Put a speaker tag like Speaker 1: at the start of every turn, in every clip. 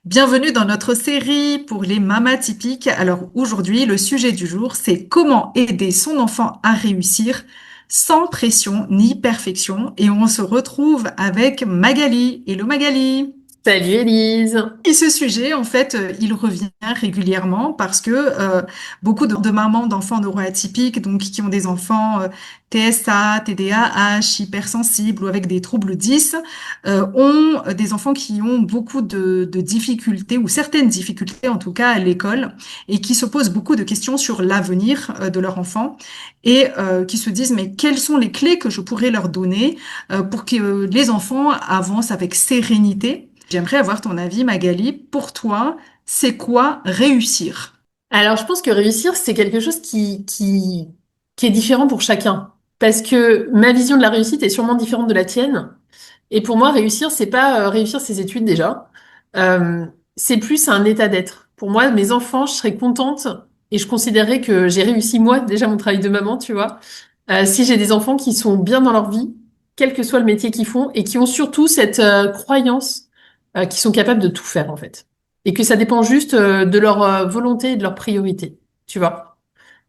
Speaker 1: Bienvenue dans notre série pour les mamas typiques. Alors aujourd'hui, le sujet du jour, c'est comment aider son enfant à réussir sans pression ni perfection. Et on se retrouve avec Magali. Hello Magali.
Speaker 2: Salut Elise.
Speaker 1: Et ce sujet, en fait, il revient régulièrement parce que beaucoup de mamans d'enfants neuroatypiques, donc qui ont des enfants TSA, TDAH, hypersensibles ou avec des troubles 10, ont des enfants qui ont beaucoup de difficultés ou certaines difficultés, en tout cas à l'école, et qui se posent beaucoup de questions sur l'avenir de leur enfant et qui se disent, mais quelles sont les clés que je pourrais leur donner pour que les enfants avancent avec sérénité? J'aimerais avoir ton avis, Magali. Pour toi, c'est quoi réussir?
Speaker 2: Alors, je pense que réussir, c'est quelque chose qui est différent pour chacun. Parce que ma vision de la réussite est sûrement différente de la tienne. Et pour moi, réussir, c'est pas réussir ses études déjà. Euh, c'est plus un état d'être. Pour moi, mes enfants, je serais contente et je considérerais que j'ai réussi, moi, déjà mon travail de maman, tu vois. Si j'ai des enfants qui sont bien dans leur vie, quel que soit le métier qu'ils font, et qui ont surtout cette croyance qu'ils sont capables de tout faire, en fait. Et que ça dépend juste de leur volonté et de leur priorité, tu vois.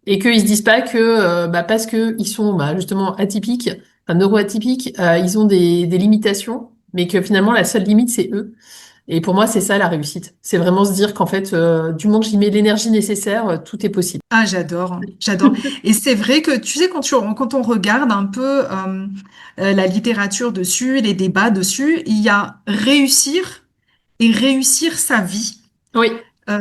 Speaker 2: Et qu'ils se disent pas que parce que ils sont justement atypiques, enfin neuroatypiques, ils ont des limitations, mais que finalement la seule limite c'est eux. Et pour moi c'est ça la réussite. C'est vraiment se dire qu'en fait du moment que j'y mets l'énergie nécessaire, tout est possible.
Speaker 1: Ah, j'adore, j'adore. Et c'est vrai que, tu sais, quand on regarde un peu la littérature dessus, les débats dessus, il y a réussir et réussir sa vie.
Speaker 2: Oui,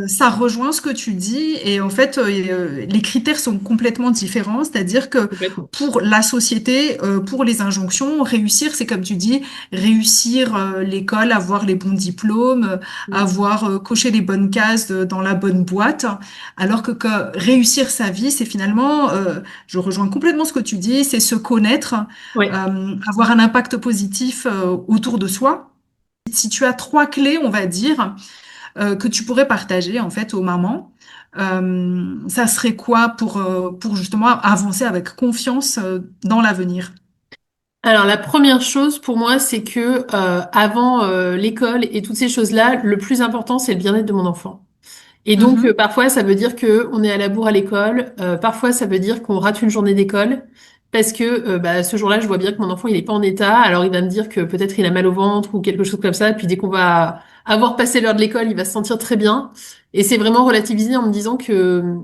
Speaker 1: Ça rejoint ce que tu dis et en fait, les critères sont complètement différents. C'est-à-dire que
Speaker 2: complètement.
Speaker 1: pour la société, pour les injonctions, réussir, c'est comme tu dis, réussir l'école, avoir les bons diplômes, avoir coché les bonnes cases dans la bonne boîte. Alors que réussir sa vie, c'est finalement, je rejoins complètement ce que tu dis, c'est se connaître,
Speaker 2: Oui.
Speaker 1: avoir un impact positif autour de soi. Si tu as trois clés, on va dire que tu pourrais partager en fait aux mamans. Ça serait quoi pour justement avancer avec confiance dans l'avenir?
Speaker 2: Alors la première chose pour moi, c'est que avant l'école et toutes ces choses-là, le plus important, c'est le bien-être de mon enfant. Et donc
Speaker 1: Mhm.
Speaker 2: parfois ça veut dire que on est à la bourre à l'école, parfois ça veut dire qu'on rate une journée d'école parce que ce jour-là, je vois bien que mon enfant il est pas en état, alors il va me dire que peut-être il a mal au ventre ou quelque chose comme ça, puis dès qu'on va avoir passé l'heure de l'école, il va se sentir très bien. Et c'est vraiment relativiser en me disant que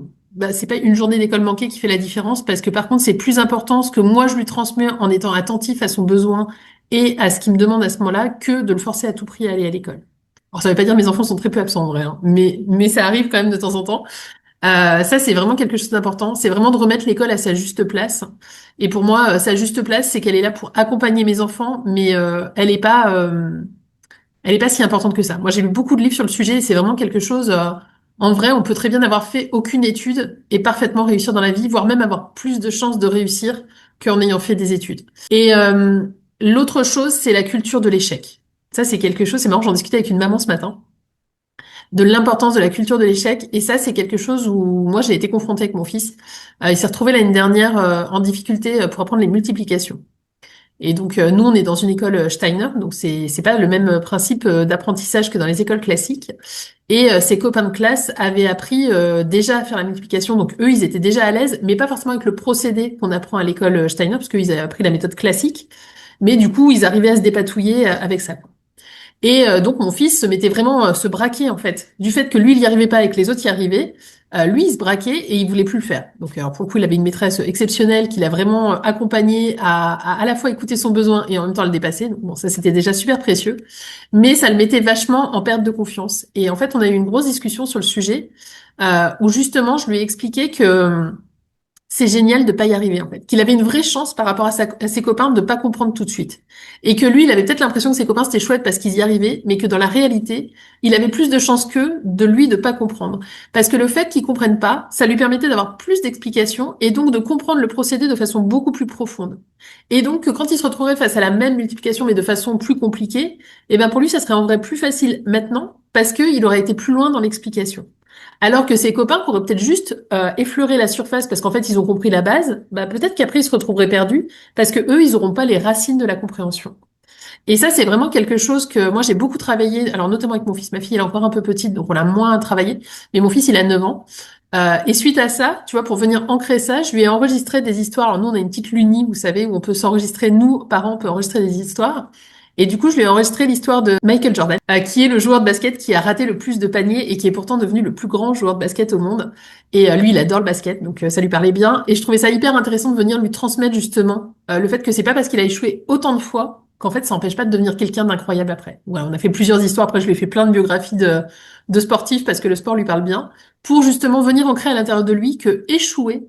Speaker 2: c'est pas une journée d'école manquée qui fait la différence, parce que par contre c'est plus important ce que moi je lui transmets en étant attentif à son besoin et à ce qu'il me demande à ce moment-là que de le forcer à tout prix à aller à l'école. Alors, ça veut pas dire que mes enfants sont très peu absents en vrai, hein, mais ça arrive quand même de temps en temps. Ça, c'est vraiment quelque chose d'important. C'est vraiment de remettre l'école à sa juste place. Et pour moi, sa juste place, c'est qu'elle est là pour accompagner mes enfants, mais elle est pas si importante que ça. Moi, j'ai lu beaucoup de livres sur le sujet et c'est vraiment quelque chose. En vrai, on peut très bien n'avoir fait aucune étude et parfaitement réussir dans la vie, voire même avoir plus de chances de réussir qu'en ayant fait des études. Et l'autre chose, c'est la culture de l'échec. Ça, c'est quelque chose. C'est marrant, j'en discutais avec une maman ce matin de l'importance de la culture de l'échec. Et ça, c'est quelque chose où moi, j'ai été confrontée avec mon fils. Il s'est retrouvé l'année dernière en difficulté pour apprendre les multiplications. Et donc, nous, on est dans une école Steiner, donc c'est pas le même principe d'apprentissage que dans les écoles classiques. Et ses copains de classe avaient appris déjà à faire la multiplication, donc eux, ils étaient déjà à l'aise, mais pas forcément avec le procédé qu'on apprend à l'école Steiner, parce qu'ils avaient appris la méthode classique. Mais du coup, ils arrivaient à se dépatouiller avec ça. Et donc mon fils se mettait vraiment se braquer en fait du fait que lui il y arrivait pas et que les autres y arrivaient. Lui il se braquait et il voulait plus le faire. Donc alors pour le coup il avait une maîtresse exceptionnelle qui l'a vraiment accompagné à la fois écouter son besoin et en même temps le dépasser. Donc bon ça c'était déjà super précieux, mais ça le mettait vachement en perte de confiance. Et en fait on a eu une grosse discussion sur le sujet où justement je lui ai expliqué que c'est génial de pas y arriver en fait. Qu'il avait une vraie chance par rapport à ses copains de pas comprendre tout de suite. Et que lui, il avait peut-être l'impression que ses copains c'était chouette parce qu'ils y arrivaient, mais que dans la réalité, il avait plus de chances qu'eux de lui de pas comprendre. Parce que le fait qu'ils comprennent pas, ça lui permettait d'avoir plus d'explications et donc de comprendre le procédé de façon beaucoup plus profonde. Et donc que quand il se retrouverait face à la même multiplication mais de façon plus compliquée, eh ben pour lui ça serait en vrai plus facile maintenant parce qu'il aurait été plus loin dans l'explication. Alors que ses copains pourraient peut-être juste effleurer la surface parce qu'en fait ils ont compris la base, peut-être qu'après ils se retrouveraient perdus parce que eux ils n'auront pas les racines de la compréhension. Et ça, c'est vraiment quelque chose que moi, j'ai beaucoup travaillé, alors notamment avec mon fils. Ma fille, elle est encore un peu petite, donc on a moins travaillé. Mais mon fils, il a 9 ans. Et suite à ça, tu vois, pour venir ancrer ça, je lui ai enregistré des histoires. Alors nous, on a une petite Luni, vous savez, où on peut s'enregistrer, nous, parents, on peut enregistrer des histoires. Et du coup, je lui ai enregistré l'histoire de Michael Jordan, qui est le joueur de basket qui a raté le plus de paniers et qui est pourtant devenu le plus grand joueur de basket au monde. Et lui, il adore le basket, donc ça lui parlait bien. Et je trouvais ça hyper intéressant de venir lui transmettre justement le fait que c'est pas parce qu'il a échoué autant de fois qu'en fait, ça n'empêche pas de devenir quelqu'un d'incroyable après. Ouais, on a fait plusieurs histoires. Après, je lui ai fait plein de biographies de sportifs parce que le sport lui parle bien, pour justement venir ancrer à l'intérieur de lui que échouer,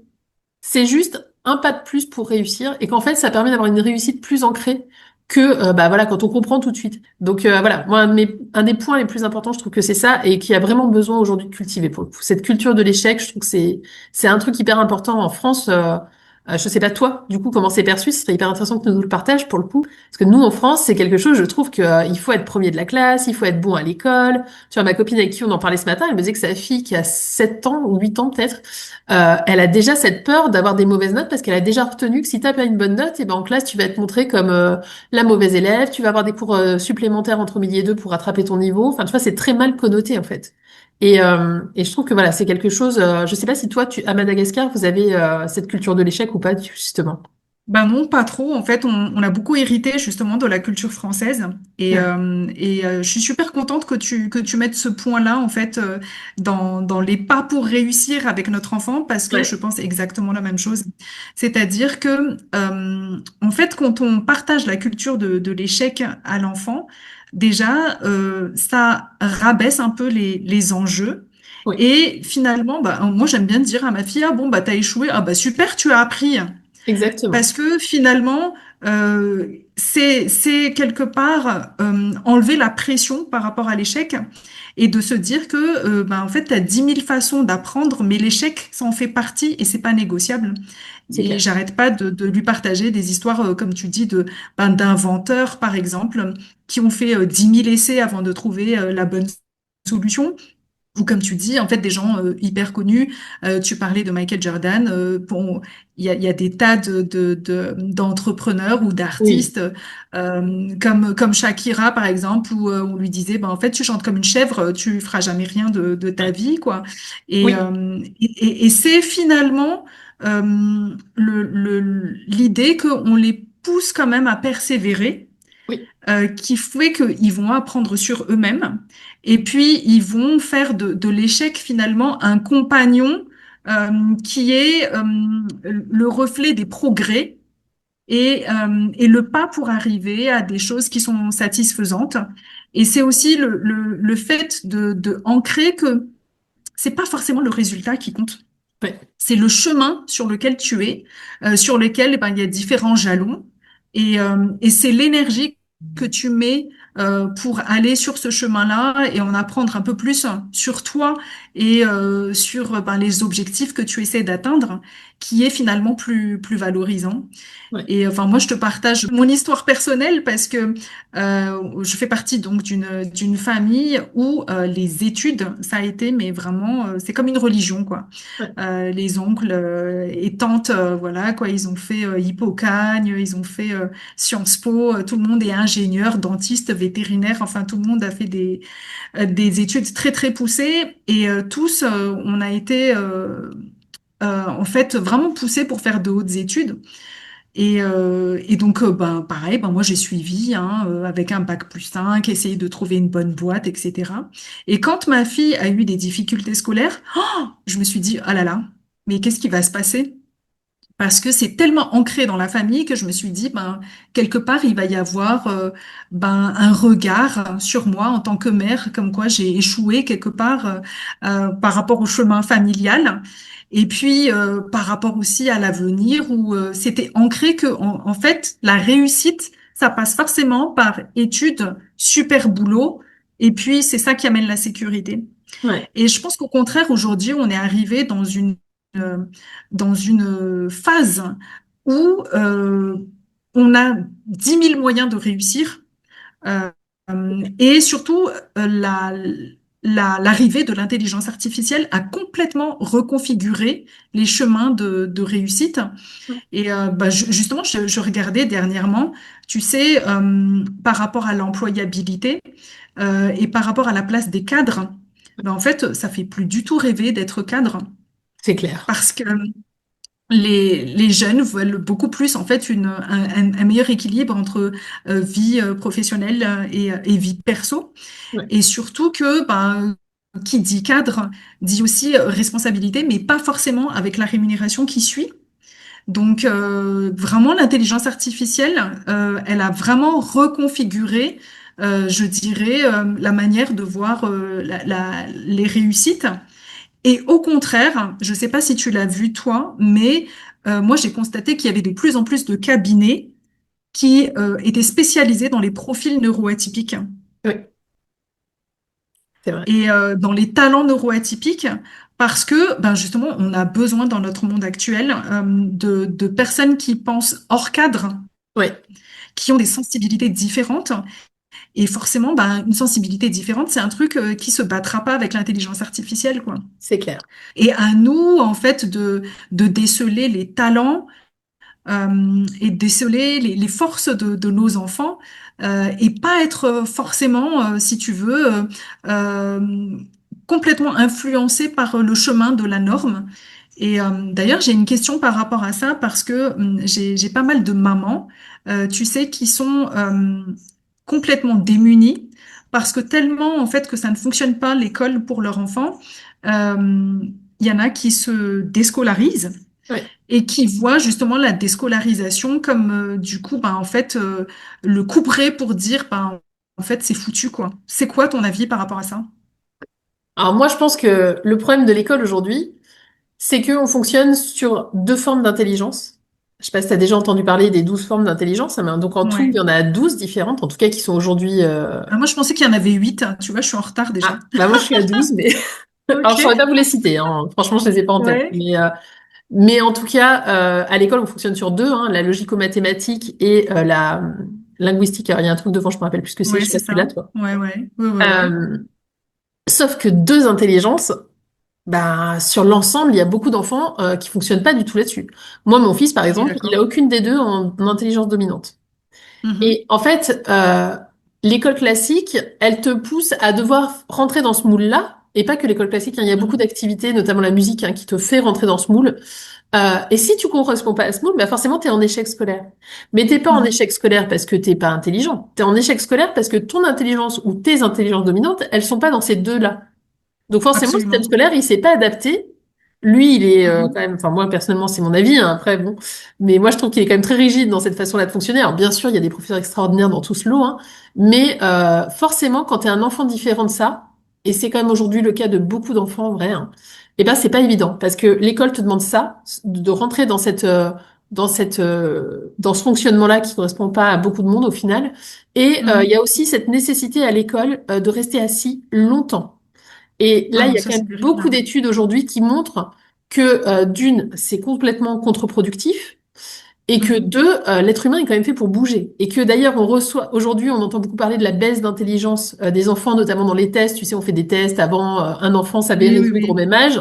Speaker 2: c'est juste un pas de plus pour réussir et qu'en fait, ça permet d'avoir une réussite plus ancrée que bah voilà quand on comprend tout de suite. Donc voilà, moi un des points les plus importants, je trouve que c'est ça et qui a vraiment besoin aujourd'hui de cultiver pour le coup. Cette culture de l'échec, je trouve que c'est un truc hyper important en France. Je sais pas toi, du coup, comment c'est perçu, ce serait hyper intéressant que tu nous le partages pour le coup. Parce que nous, en France, c'est quelque chose, je trouve que il faut être premier de la classe, il faut être bon à l'école. Tu vois, ma copine avec qui on en parlait ce matin, elle me disait que sa fille, qui a 7 ans ou 8 ans peut-être, elle a déjà cette peur d'avoir des mauvaises notes parce qu'elle a déjà retenu que si t'as pas une bonne note, et ben en classe tu vas être montré comme la mauvaise élève, tu vas avoir des cours supplémentaires entre midi et deux pour rattraper ton niveau. Enfin, tu vois, c'est très mal connoté en fait. Et je trouve que voilà, c'est quelque chose. Je sais pas si toi, à Madagascar, vous avez cette culture de l'échec ou pas justement.
Speaker 1: Ben non, pas trop. En fait, on a beaucoup hérité justement de la culture française
Speaker 2: Ouais.
Speaker 1: je suis super contente que tu mettes ce point-là en fait dans les pas pour réussir avec notre enfant parce que je
Speaker 2: Ouais.
Speaker 1: pense exactement la même chose. C'est-à-dire que en fait, quand on partage la culture de l'échec à l'enfant, déjà ça rabaisse un peu les enjeux.
Speaker 2: Oui,
Speaker 1: Et finalement, bah, moi j'aime bien dire à ma fille, ah bon bah t'as échoué, ah bah super, tu as appris.
Speaker 2: exactement.
Speaker 1: Parce que finalement, c'est quelque part enlever la pression par rapport à l'échec et de se dire que ben, en fait, tu as 10 000 façons d'apprendre, mais l'échec, ça en fait partie et c'est pas négociable.
Speaker 2: C'est
Speaker 1: Et
Speaker 2: clair.
Speaker 1: j'arrête pas de lui partager des histoires, comme tu dis, ben, d'inventeurs, par exemple, qui ont fait 10 000 essais avant de trouver la bonne solution. Ou comme tu dis, en fait, des gens hyper connus. Tu parlais de Michael Jordan. Bon, il y a des tas d'entrepreneurs ou
Speaker 2: Oui.
Speaker 1: d'artistes comme Shakira, par exemple, où on lui disait, ben, en fait, tu chantes comme une chèvre, tu feras jamais rien de ta
Speaker 2: Ouais.
Speaker 1: vie, quoi.
Speaker 2: Oui.
Speaker 1: Et c'est finalement l'idée qu'on les pousse quand même à persévérer
Speaker 2: Oui.
Speaker 1: qui fait qu'ils vont apprendre sur eux-mêmes et puis ils vont faire de l'échec finalement un compagnon qui est le reflet des progrès et le pas pour arriver à des choses qui sont satisfaisantes. Et c'est aussi le fait de ancrer que c'est pas forcément le résultat qui compte.
Speaker 2: Ouais.
Speaker 1: C'est le chemin sur lequel tu es, sur lequel eh ben, il y a différents jalons. Et c'est l'énergie que tu mets pour aller sur ce chemin-là et en apprendre un peu plus sur toi et sur ben, les objectifs que tu essaies d'atteindre, qui est finalement plus valorisant.
Speaker 2: Ouais.
Speaker 1: Et enfin, moi, je te partage mon histoire personnelle parce que je fais partie donc d'une famille où les études, ça a été, mais vraiment, c'est comme une religion, quoi.
Speaker 2: Ouais.
Speaker 1: Les oncles et tantes, voilà, quoi, ils ont fait Hippocagne, ils ont fait Sciences Po, tout le monde est ingénieur, dentiste, vétérinaire, enfin, tout le monde a fait des études très, très poussées et tous, on a été en fait vraiment poussés pour faire de hautes études. Et donc, ben, pareil, ben, moi j'ai suivi hein, avec un bac plus 5, essayer de trouver une bonne boîte, etc. Et quand ma fille a eu des difficultés scolaires, je me suis dit, ah là là, mais qu'est-ce qui va se passer? Parce que c'est tellement ancré dans la famille que je me suis dit, ben, quelque part, il va y avoir ben, un regard sur moi en tant que mère, comme quoi j'ai échoué quelque part par rapport au chemin familial. Et puis, par rapport aussi à l'avenir, où c'était ancré que, en fait, la réussite, ça passe forcément par études, super boulot, et puis c'est ça qui amène la sécurité.
Speaker 2: Ouais.
Speaker 1: Et je pense qu'au contraire, aujourd'hui, on est arrivé euh, dans une phase où on a 10 000 moyens de réussir. Euh, et surtout, l'arrivée de l'intelligence artificielle a complètement reconfiguré les chemins de réussite. Et bah, justement, je regardais dernièrement, tu sais, par rapport à l'employabilité et par rapport à la place des cadres, ben, en fait, ça fait plus du tout rêver d'être cadre
Speaker 2: C'est clair.
Speaker 1: parce que les jeunes veulent beaucoup plus en fait un meilleur équilibre entre vie professionnelle et vie perso.
Speaker 2: Ouais.
Speaker 1: Et surtout que ben, qui dit cadre dit aussi responsabilité, mais pas forcément avec la rémunération qui suit. Donc vraiment, l'intelligence artificielle, elle a vraiment reconfiguré, je dirais, la manière de voir les réussites. Et au contraire, je ne sais pas si tu l'as vu toi, mais moi j'ai constaté qu'il y avait de plus en plus de cabinets qui étaient spécialisés dans les profils neuroatypiques
Speaker 2: Oui, c'est vrai.
Speaker 1: et dans les talents neuroatypiques parce que ben justement on a besoin dans notre monde actuel de personnes qui pensent hors cadre,
Speaker 2: Oui,
Speaker 1: qui ont des sensibilités différentes et forcément ben, une sensibilité différente c'est un truc qui se battra pas avec l'intelligence artificielle quoi.
Speaker 2: c'est clair.
Speaker 1: Et à nous en fait de déceler les talents et déceler les forces de nos enfants et pas être forcément, si tu veux, complètement influencé par le chemin de la norme. Et d'ailleurs, j'ai une question par rapport à ça parce que j'ai pas mal de mamans, tu sais, qui sont complètement démunies parce que tellement en fait que ça ne fonctionne pas l'école pour leur enfant. euh, Il y en a qui se déscolarisent
Speaker 2: Oui.
Speaker 1: et qui voit justement la déscolarisation comme du coup ben en fait le couperet pour dire ben en fait c'est foutu quoi. C'est quoi ton avis par rapport à ça?
Speaker 2: Alors moi, je pense que le problème de l'école aujourd'hui, c'est qu'on fonctionne sur deux formes d'intelligence. Je sais pas si tu as déjà entendu parler des 12 formes d'intelligence, hein, mais donc en tout, il
Speaker 1: Ouais.
Speaker 2: y en a 12 différentes, en tout cas qui sont aujourd'hui...
Speaker 1: Ah, moi je pensais qu'il y en avait 8. Tu vois, je suis en retard déjà.
Speaker 2: Ah, bah moi je suis à 12, mais... Alors je saurais
Speaker 1: Ok.
Speaker 2: pas vous les citer, hein. Franchement, je les ai pas en tête.
Speaker 1: Ouais.
Speaker 2: Mais en tout cas, à l'école, on fonctionne sur deux, hein, la logico-mathématique et la linguistique. Alors il y a un truc devant, je me rappelle plus ce que c'est,
Speaker 1: Ouais,
Speaker 2: je sais pas
Speaker 1: c'est
Speaker 2: si tu l'as,
Speaker 1: ça.
Speaker 2: toi.
Speaker 1: Ouais, ouais. Ouais, ouais, ouais.
Speaker 2: Euh, Sauf que deux intelligences, bah, sur l'ensemble, il y a beaucoup d'enfants qui fonctionnent pas du tout là-dessus. Moi, mon fils, par
Speaker 1: Je suis
Speaker 2: exemple, il a
Speaker 1: d'accord.
Speaker 2: aucune des deux en intelligence dominante.
Speaker 1: Mhm.
Speaker 2: Et en fait, l'école classique, elle te pousse à devoir rentrer dans ce moule-là. Et pas que l'école classique, hein, il y a beaucoup
Speaker 1: Mhm.
Speaker 2: d'activités, notamment la musique, hein, qui te fait rentrer dans ce moule. Et si tu corresponds pas à ce moule, bah forcément, t'es en échec scolaire. Mais t'es pas en
Speaker 1: Mhm.
Speaker 2: échec scolaire parce que t'es pas intelligent. T'es en échec scolaire parce que ton intelligence ou tes intelligences dominantes, elles sont pas dans ces deux-là. Donc forcément, le système
Speaker 1: Absolument.
Speaker 2: scolaire, il s'est pas adapté. Lui, il est quand
Speaker 1: Mhm.
Speaker 2: même, enfin moi personnellement, c'est mon avis, hein, après bon, mais moi je trouve qu'il est quand même très rigide dans cette façon-là de fonctionner. Alors bien sûr, il y a des professeurs extraordinaires dans tout ce lot, hein, mais forcément, quand tu es un enfant différent de ça, et c'est quand même aujourd'hui le cas de beaucoup d'enfants en vrai, hein, eh ben c'est pas évident parce que l'école te demande ça, de rentrer dans ce fonctionnement-là qui correspond pas à beaucoup de monde au final. Et il y a
Speaker 1: Mhm.
Speaker 2: aussi cette nécessité à l'école de rester assis longtemps. Et
Speaker 1: Ah
Speaker 2: là, il
Speaker 1: non,
Speaker 2: y a
Speaker 1: ça
Speaker 2: quand
Speaker 1: c'est
Speaker 2: même
Speaker 1: terrible.
Speaker 2: beaucoup d'études aujourd'hui qui montrent que d'une, c'est complètement contre-productif et que
Speaker 1: Mhm.
Speaker 2: deux, l'être humain est quand même fait pour bouger. Et que d'ailleurs, on reçoit, aujourd'hui, on entend beaucoup parler de la baisse d'intelligence des enfants, notamment dans les tests. Tu sais, on fait des tests avant, un enfant savait
Speaker 1: Oui, oui,
Speaker 2: résoudre au
Speaker 1: oui.
Speaker 2: même âge.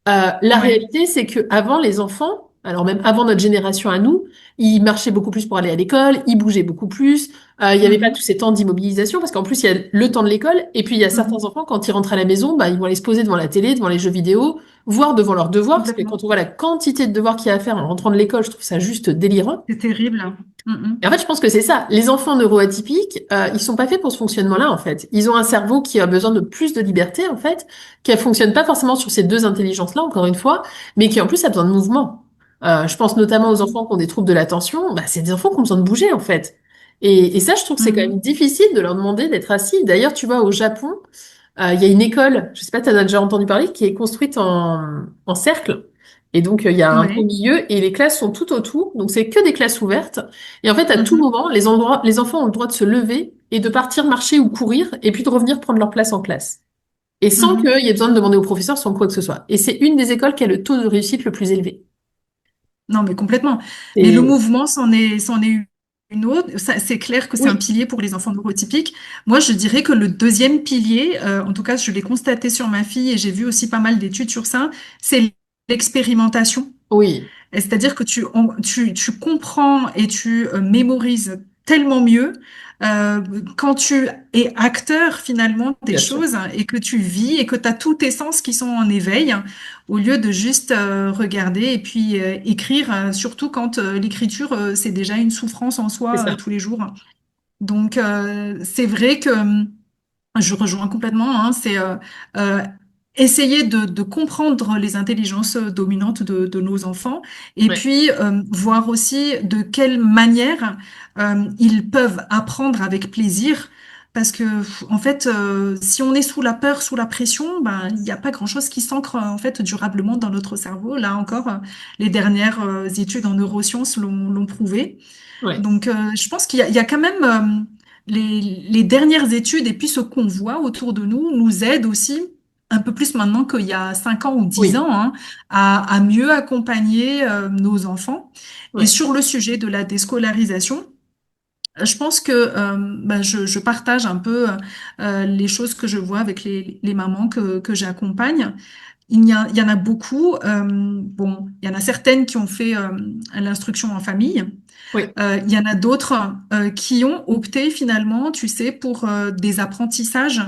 Speaker 2: La
Speaker 1: Ouais.
Speaker 2: réalité, c'est que avant les enfants, alors même avant notre génération à nous, ils marchaient beaucoup plus pour aller à l'école, ils bougeaient beaucoup plus. Il n'y avait pas
Speaker 1: Mhm.
Speaker 2: tous ces temps d'immobilisation parce qu'en plus il y a le temps de l'école et puis il y a certains
Speaker 1: Mhm.
Speaker 2: enfants quand ils rentrent à la maison, bah, ils vont aller se poser devant la télé, devant les jeux vidéo, voire devant leurs devoirs parce que
Speaker 1: Complètement.
Speaker 2: quand on voit la quantité de devoirs qu'il y a à faire en rentrant de l'école, je trouve ça juste délirant.
Speaker 1: C'est terrible. Mhm.
Speaker 2: Et en fait, je pense que c'est ça. Les enfants neuroatypiques, ils sont pas faits pour ce fonctionnement-là, en fait. Ils ont un cerveau qui a besoin de plus de liberté, en fait, qui ne fonctionne pas forcément sur ces deux intelligences-là, encore une fois, mais qui en plus a besoin de mouvement. Je pense notamment aux
Speaker 1: Mhm.
Speaker 2: enfants qui ont des troubles de l'attention. Bah, c'est des enfants qui ont besoin de bouger, en fait. Et ça, je trouve que c'est quand même
Speaker 1: Mhm.
Speaker 2: difficile de leur demander d'être assis. D'ailleurs, tu vois, au Japon, il y a une école, je sais pas, tu en as déjà entendu parler, qui est construite en cercle. Et donc, il y a un beau
Speaker 1: Ouais.
Speaker 2: milieu et les classes sont tout autour. Donc, c'est que des classes ouvertes. Et en fait, à tout
Speaker 1: Mhm.
Speaker 2: moment, les enfants ont le droit de se lever et de partir marcher ou courir et puis de revenir prendre leur place en classe. Et sans qu'il
Speaker 1: Mhm.
Speaker 2: y ait besoin de demander au professeur sans quoi que ce soit. Et c'est une des écoles qui a le taux de réussite le plus élevé.
Speaker 1: Non, mais complètement. Mais le
Speaker 2: Et
Speaker 1: mouvement, c'en est une. une autre. C'est clair que c'est un
Speaker 2: Oui,
Speaker 1: pilier pour les enfants neurotypiques. Moi, je dirais que le deuxième pilier, en tout cas, je l'ai constaté sur ma fille et j'ai vu aussi pas mal d'études sur ça, c'est l'expérimentation.
Speaker 2: oui,
Speaker 1: Et c'est-à-dire que tu comprends et tu mémorises tellement mieux euh, quand tu es acteur finalement des
Speaker 2: bien sûr.
Speaker 1: choses et que tu vis et que tu as tous tes sens qui sont en éveil au lieu de juste regarder et puis écrire, surtout quand l'écriture, c'est déjà une souffrance en
Speaker 2: C'est
Speaker 1: soi
Speaker 2: ça.
Speaker 1: tous les jours. Donc, c'est vrai que je rejoins complètement, hein, c'est euh, essayer de comprendre les intelligences dominantes de nos enfants et
Speaker 2: Ouais,
Speaker 1: puis voir aussi de quelle manière ils peuvent apprendre avec plaisir. Parce que, en fait, si on est sous la peur, sous la pression, ben, il n'y a pas grand-chose qui s'ancre en fait durablement dans notre cerveau. Là encore, les dernières études en neurosciences l'ont prouvé.
Speaker 2: ouais,
Speaker 1: Donc, je pense qu'il y a quand même les dernières études et puis ce qu'on voit autour de nous nous aident aussi un peu plus maintenant qu'il y a 5 ans ou 10
Speaker 2: oui,
Speaker 1: ans hein, à mieux accompagner nos enfants. Et
Speaker 2: ouais,
Speaker 1: sur le sujet de la déscolarisation, je pense que ben, je partage un peu les choses que je vois avec les mamans que j'accompagne. Il y en a beaucoup. Bon, il y en a certaines qui ont fait l'instruction en famille.
Speaker 2: oui,
Speaker 1: Il y en a d'autres qui ont opté finalement, tu sais, pour des apprentissages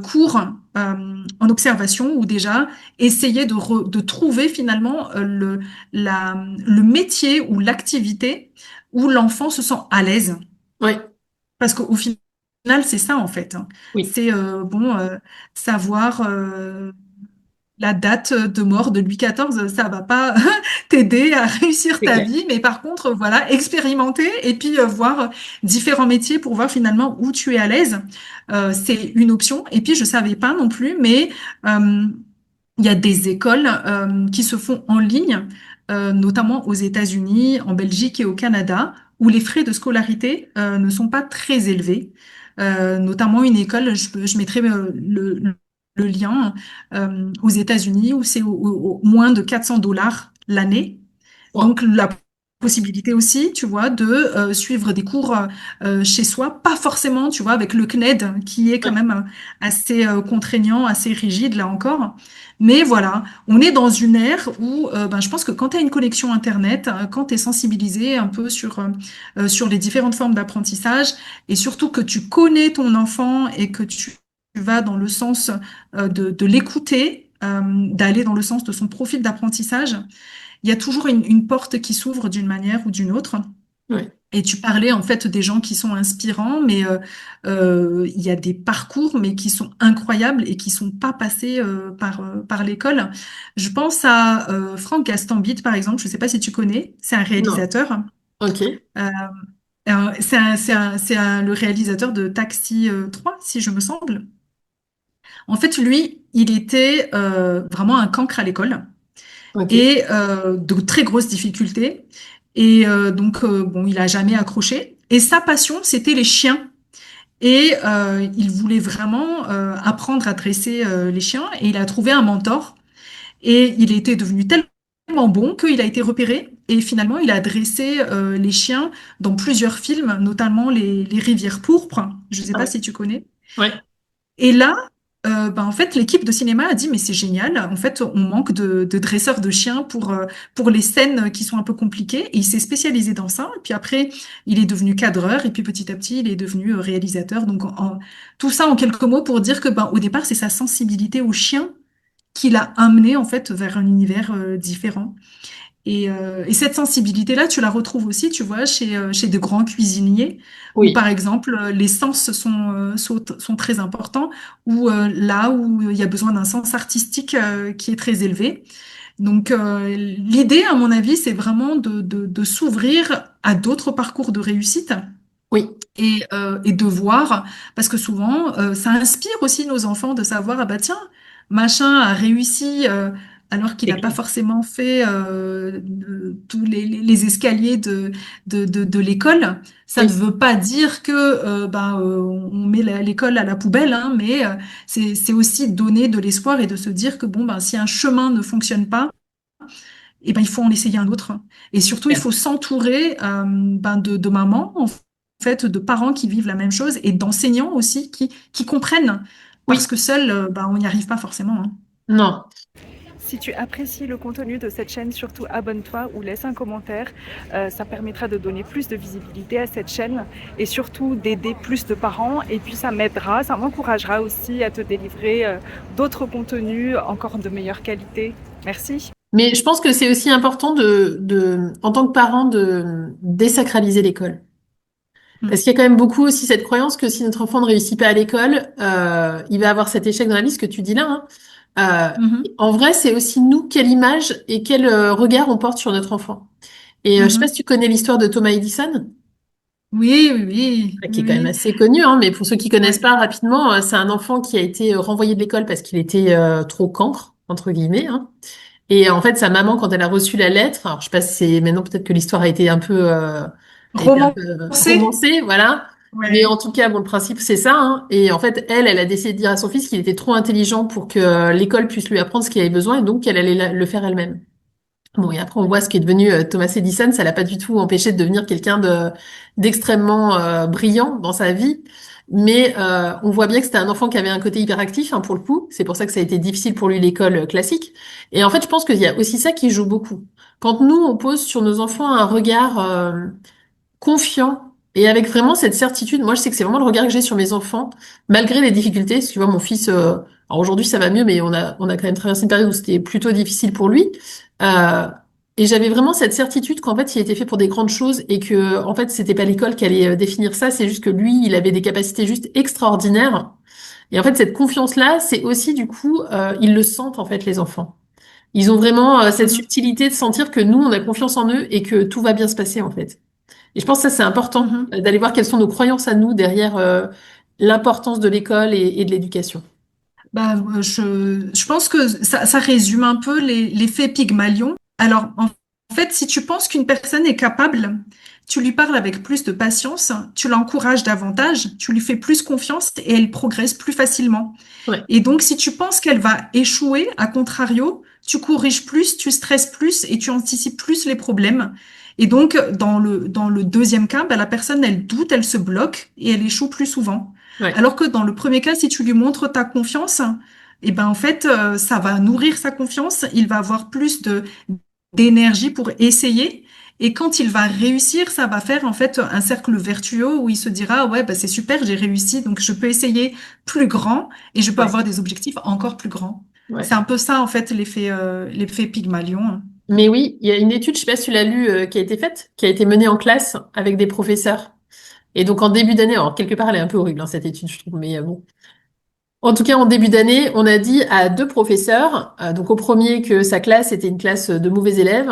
Speaker 1: courts en observation ou déjà essayer de trouver finalement le métier ou l'activité où l'enfant se sent à l'aise.
Speaker 2: ouais,
Speaker 1: Parce qu'au final, c'est ça en fait, hein.
Speaker 2: oui,
Speaker 1: C'est bon, savoir la date de mort de Louis XIV, ça va pas t'aider à réussir
Speaker 2: c'est
Speaker 1: ta
Speaker 2: clair.
Speaker 1: vie, mais par contre, voilà, expérimenter et puis voir différents métiers pour voir finalement où tu es à l'aise, c'est une option. Et puis, je savais pas non plus, mais euh, il y a des écoles qui se font en ligne, notamment aux États-Unis, en Belgique et au Canada, où les frais de scolarité ne sont pas très élevés. Notamment une école, je mettrai le lien aux États-Unis, où c'est au moins de 400 $ l'année.
Speaker 2: Wow.
Speaker 1: Donc la possibilité aussi, tu vois, de suivre des cours chez soi, pas forcément, tu vois, avec le CNED qui est quand
Speaker 2: Ouais,
Speaker 1: même assez contraignant, assez rigide là encore. Mais voilà, on est dans une ère où ben, je pense que quand tu as une connexion Internet, quand tu es sensibilisé un peu sur les différentes formes d'apprentissage et surtout que tu connais ton enfant et que tu vas dans le sens de l'écouter, d'aller dans le sens de son profil d'apprentissage, il y a toujours une porte qui s'ouvre d'une manière ou d'une autre.
Speaker 2: ouais,
Speaker 1: Et tu parlais en fait des gens qui sont inspirants, mais il y a des parcours mais qui sont incroyables et qui sont pas passés par l'école. Je pense à Franck Gastambide par exemple. Je sais pas si tu connais. C'est un
Speaker 2: non,
Speaker 1: réalisateur.
Speaker 2: ok,
Speaker 1: Euh, le réalisateur de Taxi 3, si je me semble. En fait, lui, il était vraiment un cancre à l'école
Speaker 2: ok,
Speaker 1: et de très grosses difficultés. Et donc, bon, il a jamais accroché. Et sa passion, c'était les chiens. Et il voulait vraiment apprendre à dresser les chiens. Et il a trouvé un mentor. Et il était devenu tellement bon qu'il a été repéré. Et finalement, il a dressé les chiens dans plusieurs films, notamment les Rivières pourpres. Je ne sais
Speaker 2: ah
Speaker 1: pas
Speaker 2: ouais,
Speaker 1: si tu connais.
Speaker 2: ouais,
Speaker 1: Et là, ben, en fait, l'équipe de cinéma a dit, mais c'est génial. En fait, on manque de dresseurs de chiens pour les scènes qui sont un peu compliquées. Et il s'est spécialisé dans ça. Et puis après, il est devenu cadreur. Et puis petit à petit, il est devenu réalisateur. Donc, tout ça en quelques mots pour dire que, ben, au départ, c'est sa sensibilité aux chiens qui l'a amené, en fait, vers un univers différent. Et cette sensibilité-là, tu la retrouves aussi, tu vois, chez de grands cuisiniers, où
Speaker 2: oui,
Speaker 1: par exemple, les sens sont très importants, ou là où il y a besoin d'un sens artistique qui est très élevé. Donc, l'idée, à mon avis, c'est vraiment de s'ouvrir à d'autres parcours de réussite
Speaker 2: oui,
Speaker 1: et de voir, parce que souvent, ça inspire aussi nos enfants de savoir, ah bah tiens, machin a réussi alors qu'il
Speaker 2: c'est
Speaker 1: n'a pas
Speaker 2: clair.
Speaker 1: forcément fait tous les escaliers de l'école. Ça ne
Speaker 2: Oui,
Speaker 1: veut pas dire que on met l'école à la poubelle, hein, mais c'est aussi donner de l'espoir et de se dire que bon, ben, si un chemin ne fonctionne pas, et ben il faut en essayer un autre. Et surtout, il
Speaker 2: Super.
Speaker 1: faut s'entourer de mamans, en fait, de parents qui vivent la même chose et d'enseignants aussi qui comprennent, parce
Speaker 2: Oui,
Speaker 1: que seul, on n'y arrive pas forcément, hein.
Speaker 2: non.
Speaker 3: Si tu apprécies le contenu de cette chaîne, surtout abonne-toi ou laisse un commentaire. Ça permettra de donner plus de visibilité à cette chaîne et surtout d'aider plus de parents. Et puis ça m'aidera, ça m'encouragera aussi à te délivrer d'autres contenus encore de meilleure qualité. Merci.
Speaker 2: Mais je pense que c'est aussi important en tant que parent, de désacraliser l'école. Parce
Speaker 1: Mm.
Speaker 2: qu'il y a quand même beaucoup aussi cette croyance que si notre enfant ne réussit pas à l'école, il va avoir cet échec dans la vie, ce que tu dis là, hein.
Speaker 1: Mhm.
Speaker 2: En vrai, c'est aussi nous, quelle image et quel regard on porte sur notre enfant. Et je sais pas si
Speaker 1: Mhm.
Speaker 2: tu connais l'histoire de Thomas Edison,
Speaker 1: Oui, oui, oui,
Speaker 2: qui
Speaker 1: oui,
Speaker 2: est quand même
Speaker 1: oui.
Speaker 2: assez connue, hein, mais pour ceux qui connaissent
Speaker 1: Ouais.
Speaker 2: pas rapidement, c'est un enfant qui a été renvoyé de l'école parce qu'il était trop cancre, entre guillemets, hein. Et en fait, sa maman, quand elle a reçu la lettre, alors je sais pas si c'est maintenant peut-être que l'histoire a été un peu
Speaker 1: Romancé?
Speaker 2: romancée, voilà. Mais
Speaker 1: Ouais.
Speaker 2: en tout cas, bon, le principe c'est ça, hein. Et en fait, elle a décidé de dire à son fils qu'il était trop intelligent pour que l'école puisse lui apprendre ce qu'il avait besoin et donc qu'elle allait le faire elle-même. Bon, et après, on voit ce qui est devenu Thomas Edison. Ça l'a pas du tout empêché de devenir quelqu'un d'extrêmement brillant dans sa vie. Mais on voit bien que c'était un enfant qui avait un côté hyperactif, hein, pour le coup. C'est pour ça que ça a été difficile pour lui l'école classique. Et en fait, je pense qu'il y a aussi ça qui joue beaucoup. Quand nous, on pose sur nos enfants un regard confiant et avec vraiment cette certitude. Moi, je sais que c'est vraiment le regard que j'ai sur mes enfants, malgré les difficultés. Parce que tu vois, mon fils, alors aujourd'hui, ça va mieux, mais on a quand même traversé une période où c'était plutôt difficile pour lui. Euh, et j'avais vraiment cette certitude qu'en fait, il était fait pour des grandes choses et que, en fait, c'était pas l'école qui allait définir ça. C'est juste que lui, il avait des capacités juste extraordinaires. Et en fait, cette confiance-là, c'est aussi, du coup, ils le sentent, en fait, les enfants. Ils ont vraiment cette
Speaker 1: Mhm.
Speaker 2: subtilité de sentir que nous, on a confiance en eux et que tout va bien se passer, en fait. Et je pense que ça, c'est important,
Speaker 1: Mhm.
Speaker 2: d'aller voir quelles sont nos croyances à nous derrière l'importance de l'école et de l'éducation.
Speaker 1: Je pense que ça résume un peu l'effet Pygmalion. Alors, en fait, si tu penses qu'une personne est capable, tu lui parles avec plus de patience, tu l'encourages davantage, tu lui fais plus confiance et elle progresse plus facilement.
Speaker 2: Ouais,
Speaker 1: Et donc, si tu penses qu'elle va échouer, à contrario, tu corriges plus, tu stresses plus et tu anticipes plus les problèmes. Et donc, dans le deuxième cas, la personne, elle doute, elle se bloque et elle échoue plus souvent.
Speaker 2: ouais,
Speaker 1: Alors que dans le premier cas, si tu lui montres ta confiance, et ben en fait, ça va nourrir sa confiance. Il va avoir plus d'énergie pour essayer. Et quand il va réussir, ça va faire en fait un cercle vertueux où il se dira, ouais, c'est super, j'ai réussi, donc je peux essayer plus grand et je peux
Speaker 2: ouais,
Speaker 1: avoir des objectifs encore plus grands. C'est
Speaker 2: ouais.
Speaker 1: un peu ça en fait l'effet Pygmalion, hein.
Speaker 2: Mais oui, il y a une étude, je sais pas si tu l'as lu, qui a été faite, qui a été menée en classe avec des professeurs. Et donc en début d'année, alors quelque part elle est un peu horrible, hein, cette étude, je trouve, mais bon. En tout cas, en début d'année, on a dit à deux professeurs, donc au premier que sa classe était une classe de mauvais élèves,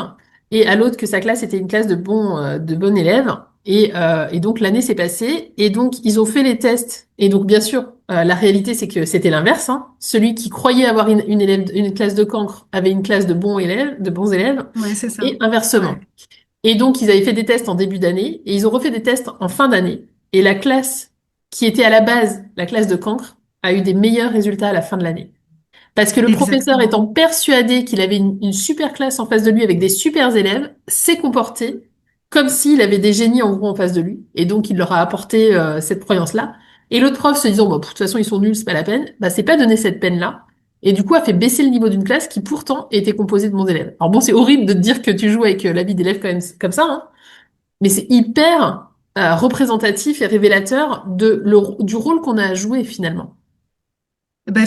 Speaker 2: et à l'autre que sa classe était une classe de bons élèves. Et donc l'année s'est passée, et donc ils ont fait les tests. Et donc bien sûr, la réalité c'est que c'était l'inverse, hein. Celui qui croyait avoir une classe de cancre avait une classe de bons élèves,
Speaker 1: Ouais, c'est ça.
Speaker 2: et inversement.
Speaker 1: Ouais,
Speaker 2: Et donc, ils avaient fait des tests en début d'année et ils ont refait des tests en fin d'année. Et la classe qui était à la base, la classe de cancre, a eu des meilleurs résultats à la fin de l'année. Parce que le professeur
Speaker 1: exactement.
Speaker 2: étant persuadé qu'il avait une super classe en face de lui avec des super élèves, s'est comporté comme s'il avait des génies en gros en face de lui. Et donc, il leur a apporté cette croyance-là. Et l'autre prof se disant, bon, de toute façon, ils sont nuls, c'est pas la peine, bah, c'est pas donné cette peine-là. Et du coup, a fait baisser le niveau d'une classe qui pourtant était composée de bons élèves. Alors bon, c'est horrible de te dire que tu joues avec la vie d'élèves quand même comme ça, hein, mais c'est hyper représentatif et révélateur du rôle qu'on a à jouer finalement.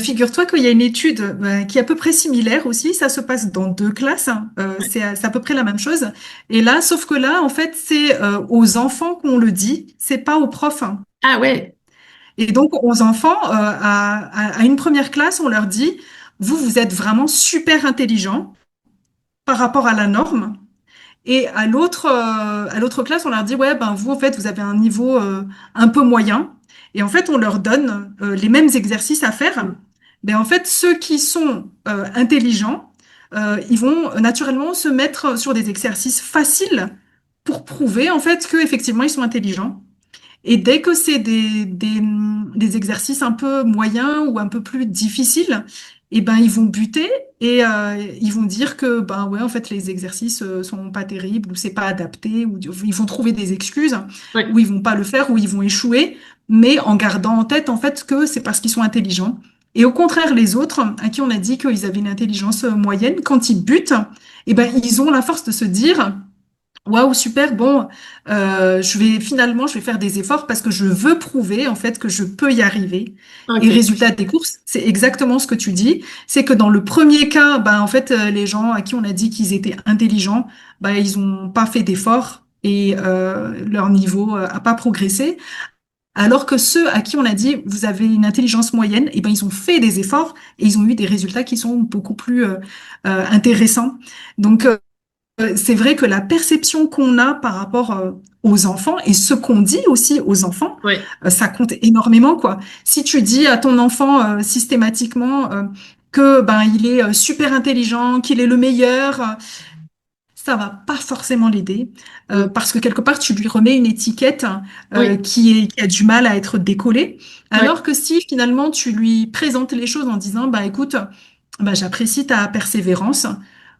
Speaker 1: Figure-toi qu'il y a une étude qui est à peu près similaire aussi. Ça se passe dans deux classes, hein.
Speaker 2: Ouais.
Speaker 1: C'est à peu près la même chose. Et là, sauf que là, en fait, c'est aux enfants qu'on le dit, c'est pas aux profs, hein.
Speaker 2: Ah ouais,
Speaker 1: Et donc, aux enfants, à une première classe, on leur dit, vous, vous êtes vraiment super intelligents par rapport à la norme. Et à l'autre classe, on leur dit, ouais, ben vous, en fait, vous avez un niveau un peu moyen. Et en fait, on leur donne les mêmes exercices à faire. Mais en fait, ceux qui sont intelligents, ils vont naturellement se mettre sur des exercices faciles pour prouver en fait que effectivement ils sont intelligents. Et dès que c'est des exercices un peu moyens ou un peu plus difficiles, eh ben, ils vont buter et ils vont dire que ben, ouais, en fait, les exercices sont pas terribles ou c'est pas adapté ou ils vont trouver des excuses ou
Speaker 2: Ouais.
Speaker 1: ils vont pas le faire ou ils vont échouer, mais en gardant en tête en fait que c'est parce qu'ils sont intelligents. Et au contraire, les autres, à qui on a dit qu'ils avaient une intelligence moyenne, quand ils butent, eh ben, ils ont la force de se dire, waouh, super, bon, je vais faire des efforts parce que je veux prouver en fait que je peux y arriver. Et
Speaker 2: Ok.
Speaker 1: résultat des courses, c'est exactement ce que tu dis, c'est que dans le premier cas, ben, en fait, les gens à qui on a dit qu'ils étaient intelligents, ben, ils ont pas fait d'efforts et leur niveau a pas progressé. Alors que ceux à qui on a dit vous avez une intelligence moyenne, eh ben, ils ont fait des efforts et ils ont eu des résultats qui sont beaucoup plus intéressants. Donc, c'est vrai que la perception qu'on a par rapport aux enfants et ce qu'on dit aussi aux enfants,
Speaker 2: Ouais.
Speaker 1: ça compte énormément, quoi. Si tu dis à ton enfant systématiquement que ben il est super intelligent, qu'il est le meilleur, ça va pas forcément l'aider
Speaker 2: Mm.
Speaker 1: parce que quelque part tu lui remets une étiquette
Speaker 2: Oui.
Speaker 1: qui a du mal à être décollée.
Speaker 2: Ouais.
Speaker 1: Alors que si finalement tu lui présentes les choses en disant bah écoute, bah j'apprécie ta persévérance,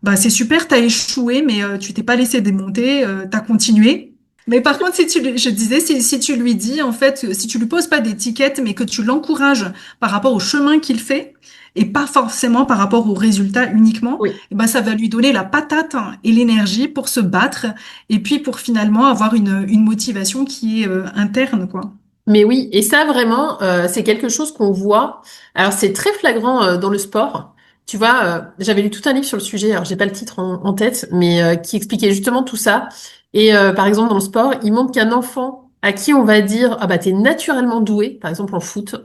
Speaker 1: bah c'est super, t'as échoué mais tu t'es pas laissé démonter, t'as continué. Mais par contre, je disais, si tu lui dis, en fait, si tu lui poses pas d'étiquette, mais que tu l'encourages par rapport au chemin qu'il fait, et pas forcément par rapport aux résultats uniquement,
Speaker 2: Oui.
Speaker 1: eh ben, ça va lui donner la patate hein, et l'énergie pour se battre et puis pour finalement avoir une motivation qui est interne, quoi.
Speaker 2: Mais oui, et ça vraiment, c'est quelque chose qu'on voit. Alors c'est très flagrant dans le sport. Tu vois, j'avais lu tout un livre sur le sujet. Alors j'ai pas le titre en tête, mais qui expliquait justement tout ça. Et par exemple dans le sport, il montre qu'un enfant à qui on va dire ah bah t'es naturellement doué, par exemple en foot,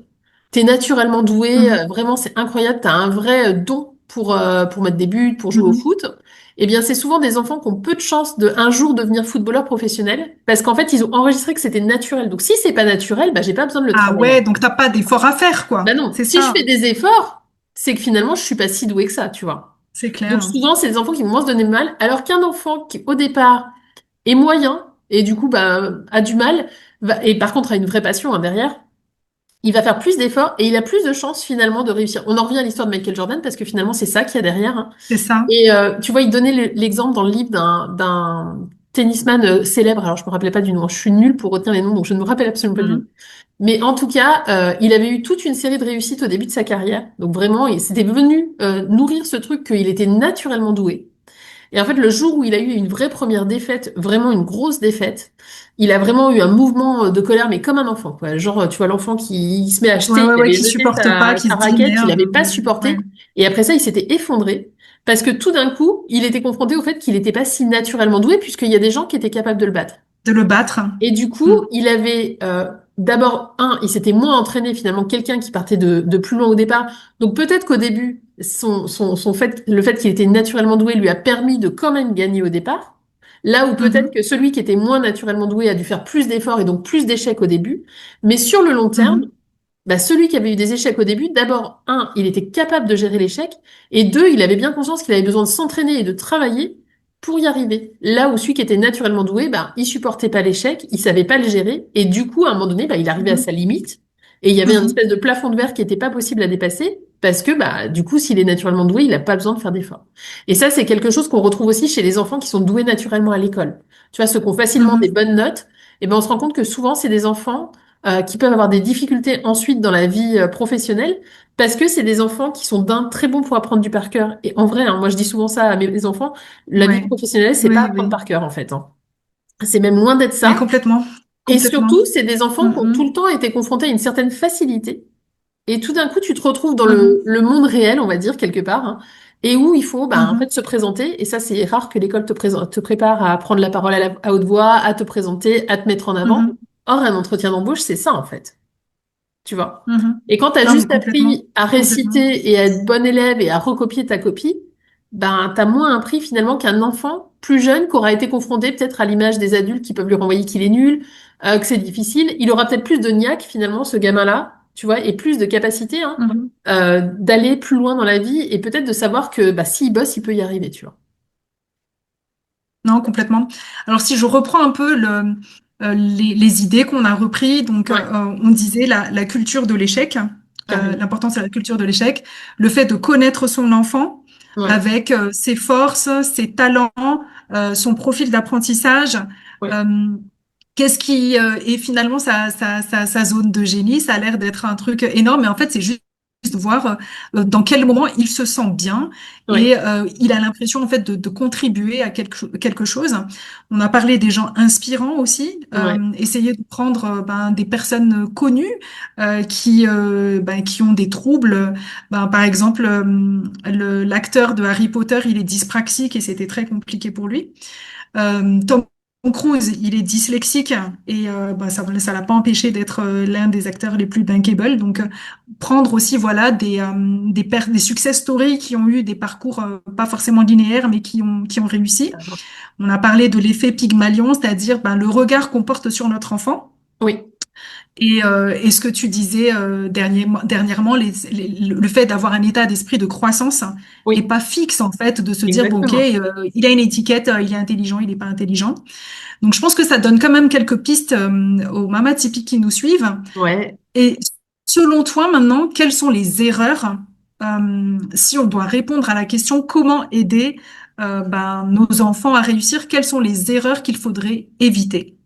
Speaker 2: t'es naturellement doué,
Speaker 1: Mhm,
Speaker 2: vraiment c'est incroyable, t'as un vrai don pour mettre des buts, pour jouer au
Speaker 1: mhm.
Speaker 2: foot. Eh bien, c'est souvent des enfants qui ont peu de chances de un jour devenir footballeur professionnel parce qu'en fait, ils ont enregistré que c'était naturel. Donc, si c'est pas naturel, bah, j'ai pas besoin de le
Speaker 1: Ah
Speaker 2: travailler.
Speaker 1: ouais, donc t'as pas d'effort à faire,
Speaker 2: Bah
Speaker 1: quoi.
Speaker 2: non,
Speaker 1: C'est
Speaker 2: si je fais
Speaker 1: ça,
Speaker 2: des efforts, c'est que finalement, je suis pas si douée que ça, tu vois.
Speaker 1: c'est
Speaker 2: Donc,
Speaker 1: clair.
Speaker 2: souvent, c'est des enfants qui vont moins se donner de mal, alors qu'un enfant qui, au départ, est moyen et du coup, bah, a du mal, et par contre a une vraie passion hein, derrière, il va faire plus d'efforts et il a plus de chances finalement de réussir. On en revient à l'histoire de Michael Jordan parce que finalement, c'est ça qu'il y a derrière, hein.
Speaker 1: C'est ça.
Speaker 2: Et tu vois, il donnait l'exemple dans le livre d'un tennisman célèbre. Alors, je me rappelais pas du nom. Je suis nulle pour retenir les noms, donc je ne me rappelle absolument pas du nom.
Speaker 1: Mhm,
Speaker 2: Mais en tout cas, il avait eu toute une série de réussites au début de sa carrière. Donc vraiment, il s'était venu nourrir ce truc qu'il était naturellement doué. Et en fait, le jour où il a eu une vraie première défaite, vraiment une grosse défaite, il a vraiment eu un mouvement de colère, mais comme un enfant, quoi. Genre, tu vois, l'enfant qui se met à
Speaker 1: ouais,
Speaker 2: acheter,
Speaker 1: ouais,
Speaker 2: il
Speaker 1: ouais,
Speaker 2: avait
Speaker 1: qui
Speaker 2: jeté
Speaker 1: supporte pas, qui
Speaker 2: sa
Speaker 1: se dit
Speaker 2: raquette, il
Speaker 1: merde.
Speaker 2: n'avait pas
Speaker 1: Ouais.
Speaker 2: supporté. Et après ça, il s'était effondré. Parce que tout d'un coup, il était confronté au fait qu'il n'était pas si naturellement doué, puisqu'il y a des gens qui étaient capables de le battre.
Speaker 1: De le battre.
Speaker 2: Et du coup,
Speaker 1: Mhm,
Speaker 2: il avait d'abord, il s'était moins entraîné finalement que quelqu'un qui partait de plus loin au départ. Donc peut-être qu'au début, son fait, le fait qu'il était naturellement doué lui a permis de quand même gagner au départ. Là où peut-être
Speaker 1: mhm,
Speaker 2: que celui qui était moins naturellement doué a dû faire plus d'efforts et donc plus d'échecs au début. Mais sur le long terme,
Speaker 1: mhm,
Speaker 2: bah, celui qui avait eu des échecs au début, d'abord, il était capable de gérer l'échec, et deux, il avait bien conscience qu'il avait besoin de s'entraîner et de travailler pour y arriver. Là où celui qui était naturellement doué, bah, il supportait pas l'échec, il savait pas le gérer, et du coup, à un moment donné, bah, il arrivait à
Speaker 1: mhm,
Speaker 2: sa limite, et il y avait une
Speaker 1: mhm,
Speaker 2: espèce de plafond de verre qui était pas possible à dépasser, parce que, bah, du coup, s'il est naturellement doué, il a pas besoin de faire d'efforts. Et ça, c'est quelque chose qu'on retrouve aussi chez les enfants qui sont doués naturellement à l'école. Tu vois, ceux qui ont facilement des
Speaker 1: mhm.
Speaker 2: bonnes notes, et ben, on se rend compte que souvent, c'est des enfants qui peuvent avoir des difficultés ensuite dans la vie professionnelle parce que c'est des enfants qui sont d'un très bon pour apprendre du par cœur. Et en vrai, hein, moi je dis souvent ça à mes enfants, la vie
Speaker 1: Ouais.
Speaker 2: professionnelle, c'est pas
Speaker 1: Oui,
Speaker 2: apprendre
Speaker 1: oui.
Speaker 2: par cœur en fait, hein. C'est même loin d'être
Speaker 1: Mais
Speaker 2: ça.
Speaker 1: complètement.
Speaker 2: Et
Speaker 1: Complètement.
Speaker 2: surtout, c'est des enfants qui ont tout
Speaker 1: Mhm,
Speaker 2: le temps été confrontés à une certaine facilité. Et tout d'un coup, tu te retrouves dans
Speaker 1: mhm,
Speaker 2: le monde réel, on va dire, quelque part, hein, et où il faut bah, en
Speaker 1: mhm,
Speaker 2: fait, se présenter. Et ça, c'est rare que l'école te prépare à prendre la parole à haute voix, à te présenter, à te mettre en avant.
Speaker 1: mhm,
Speaker 2: Or, un entretien d'embauche, c'est ça, en fait, tu vois.
Speaker 1: mhm.
Speaker 2: Et quand tu as
Speaker 1: Non, mais
Speaker 2: juste
Speaker 1: complètement.
Speaker 2: appris à
Speaker 1: Complètement.
Speaker 2: réciter et à être bon élève et à recopier ta copie, ben, tu as moins appris finalement qu'un enfant plus jeune qui aura été confronté peut-être à l'image des adultes qui peuvent lui renvoyer qu'il est nul, que c'est difficile. Il aura peut-être plus de niaque finalement, ce gamin-là, tu vois, et plus de capacité hein,
Speaker 1: Mhm.
Speaker 2: d'aller plus loin dans la vie et peut-être de savoir que bah, s'il bosse, il peut y arriver, tu vois.
Speaker 1: Non, complètement. Alors, si je reprends un peu les idées qu'on a repris. Donc,
Speaker 2: Ouais,
Speaker 1: on disait la culture de l'échec,
Speaker 2: carrément.
Speaker 1: l'importance de la culture de l'échec, le fait de connaître son enfant
Speaker 2: Ouais,
Speaker 1: avec ses forces, ses talents, son profil d'apprentissage.
Speaker 2: ouais,
Speaker 1: euh, Qu'est-ce qui est finalement sa zone de génie? Ça a l'air d'être un truc énorme, mais en fait, c'est juste de voir dans quel moment il se sent bien
Speaker 2: ouais,
Speaker 1: et il a l'impression en fait de contribuer à quelque chose. On a parlé des gens inspirants aussi.
Speaker 2: ouais,
Speaker 1: Essayer de prendre des personnes connues qui ont des troubles. Par exemple, l'acteur de Harry Potter, il est dyspraxique et c'était très compliqué pour lui. Tom Cruise, il est dyslexique et ça l'a pas empêché d'être l'un des acteurs les plus bankable. Donc, prendre aussi voilà des success stories qui ont eu des parcours pas forcément linéaires, mais qui ont réussi.
Speaker 2: carrément.
Speaker 1: On a parlé de l'effet Pygmalion, c'est-à-dire le regard qu'on porte sur notre enfant.
Speaker 2: Oui,
Speaker 1: Et ce que tu disais dernièrement, le fait d'avoir un état d'esprit de croissance et
Speaker 2: oui,
Speaker 1: pas fixe en fait, de se dire bon ok,
Speaker 2: exactement.
Speaker 1: il a une étiquette, il est intelligent, il n'est pas intelligent. Donc je pense que ça donne quand même quelques pistes aux mamas typiques qui nous suivent.
Speaker 2: Ouais.
Speaker 1: Et selon toi maintenant, quelles sont les erreurs si on doit répondre à la question comment aider nos enfants à réussir, quelles sont les erreurs qu'il faudrait éviter?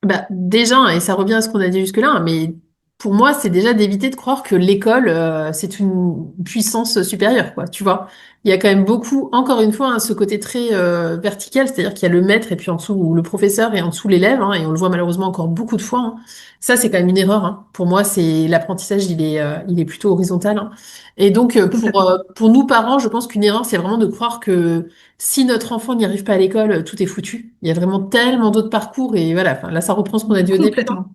Speaker 2: Bah, déjà, et ça revient à ce qu'on a dit jusque-là, hein, mais pour moi, c'est déjà d'éviter de croire que l'école, c'est une puissance supérieure, quoi, tu vois. Il y a quand même beaucoup, encore une fois, hein, ce côté très vertical, c'est-à-dire qu'il y a le maître et puis en dessous le professeur et en dessous l'élève, hein, et on le voit malheureusement encore beaucoup de fois, hein. Ça, c'est quand même une erreur, hein. Pour moi, c'est l'apprentissage, il est plutôt horizontal, hein. Et donc,
Speaker 1: Complètement.
Speaker 2: pour nous parents, je pense qu'une erreur, c'est vraiment de croire que si notre enfant n'y arrive pas à l'école, tout est foutu. Il y a vraiment tellement d'autres parcours et voilà. Enfin, là, ça reprend ce qu'on a dit au début, hein.
Speaker 1: Complètement.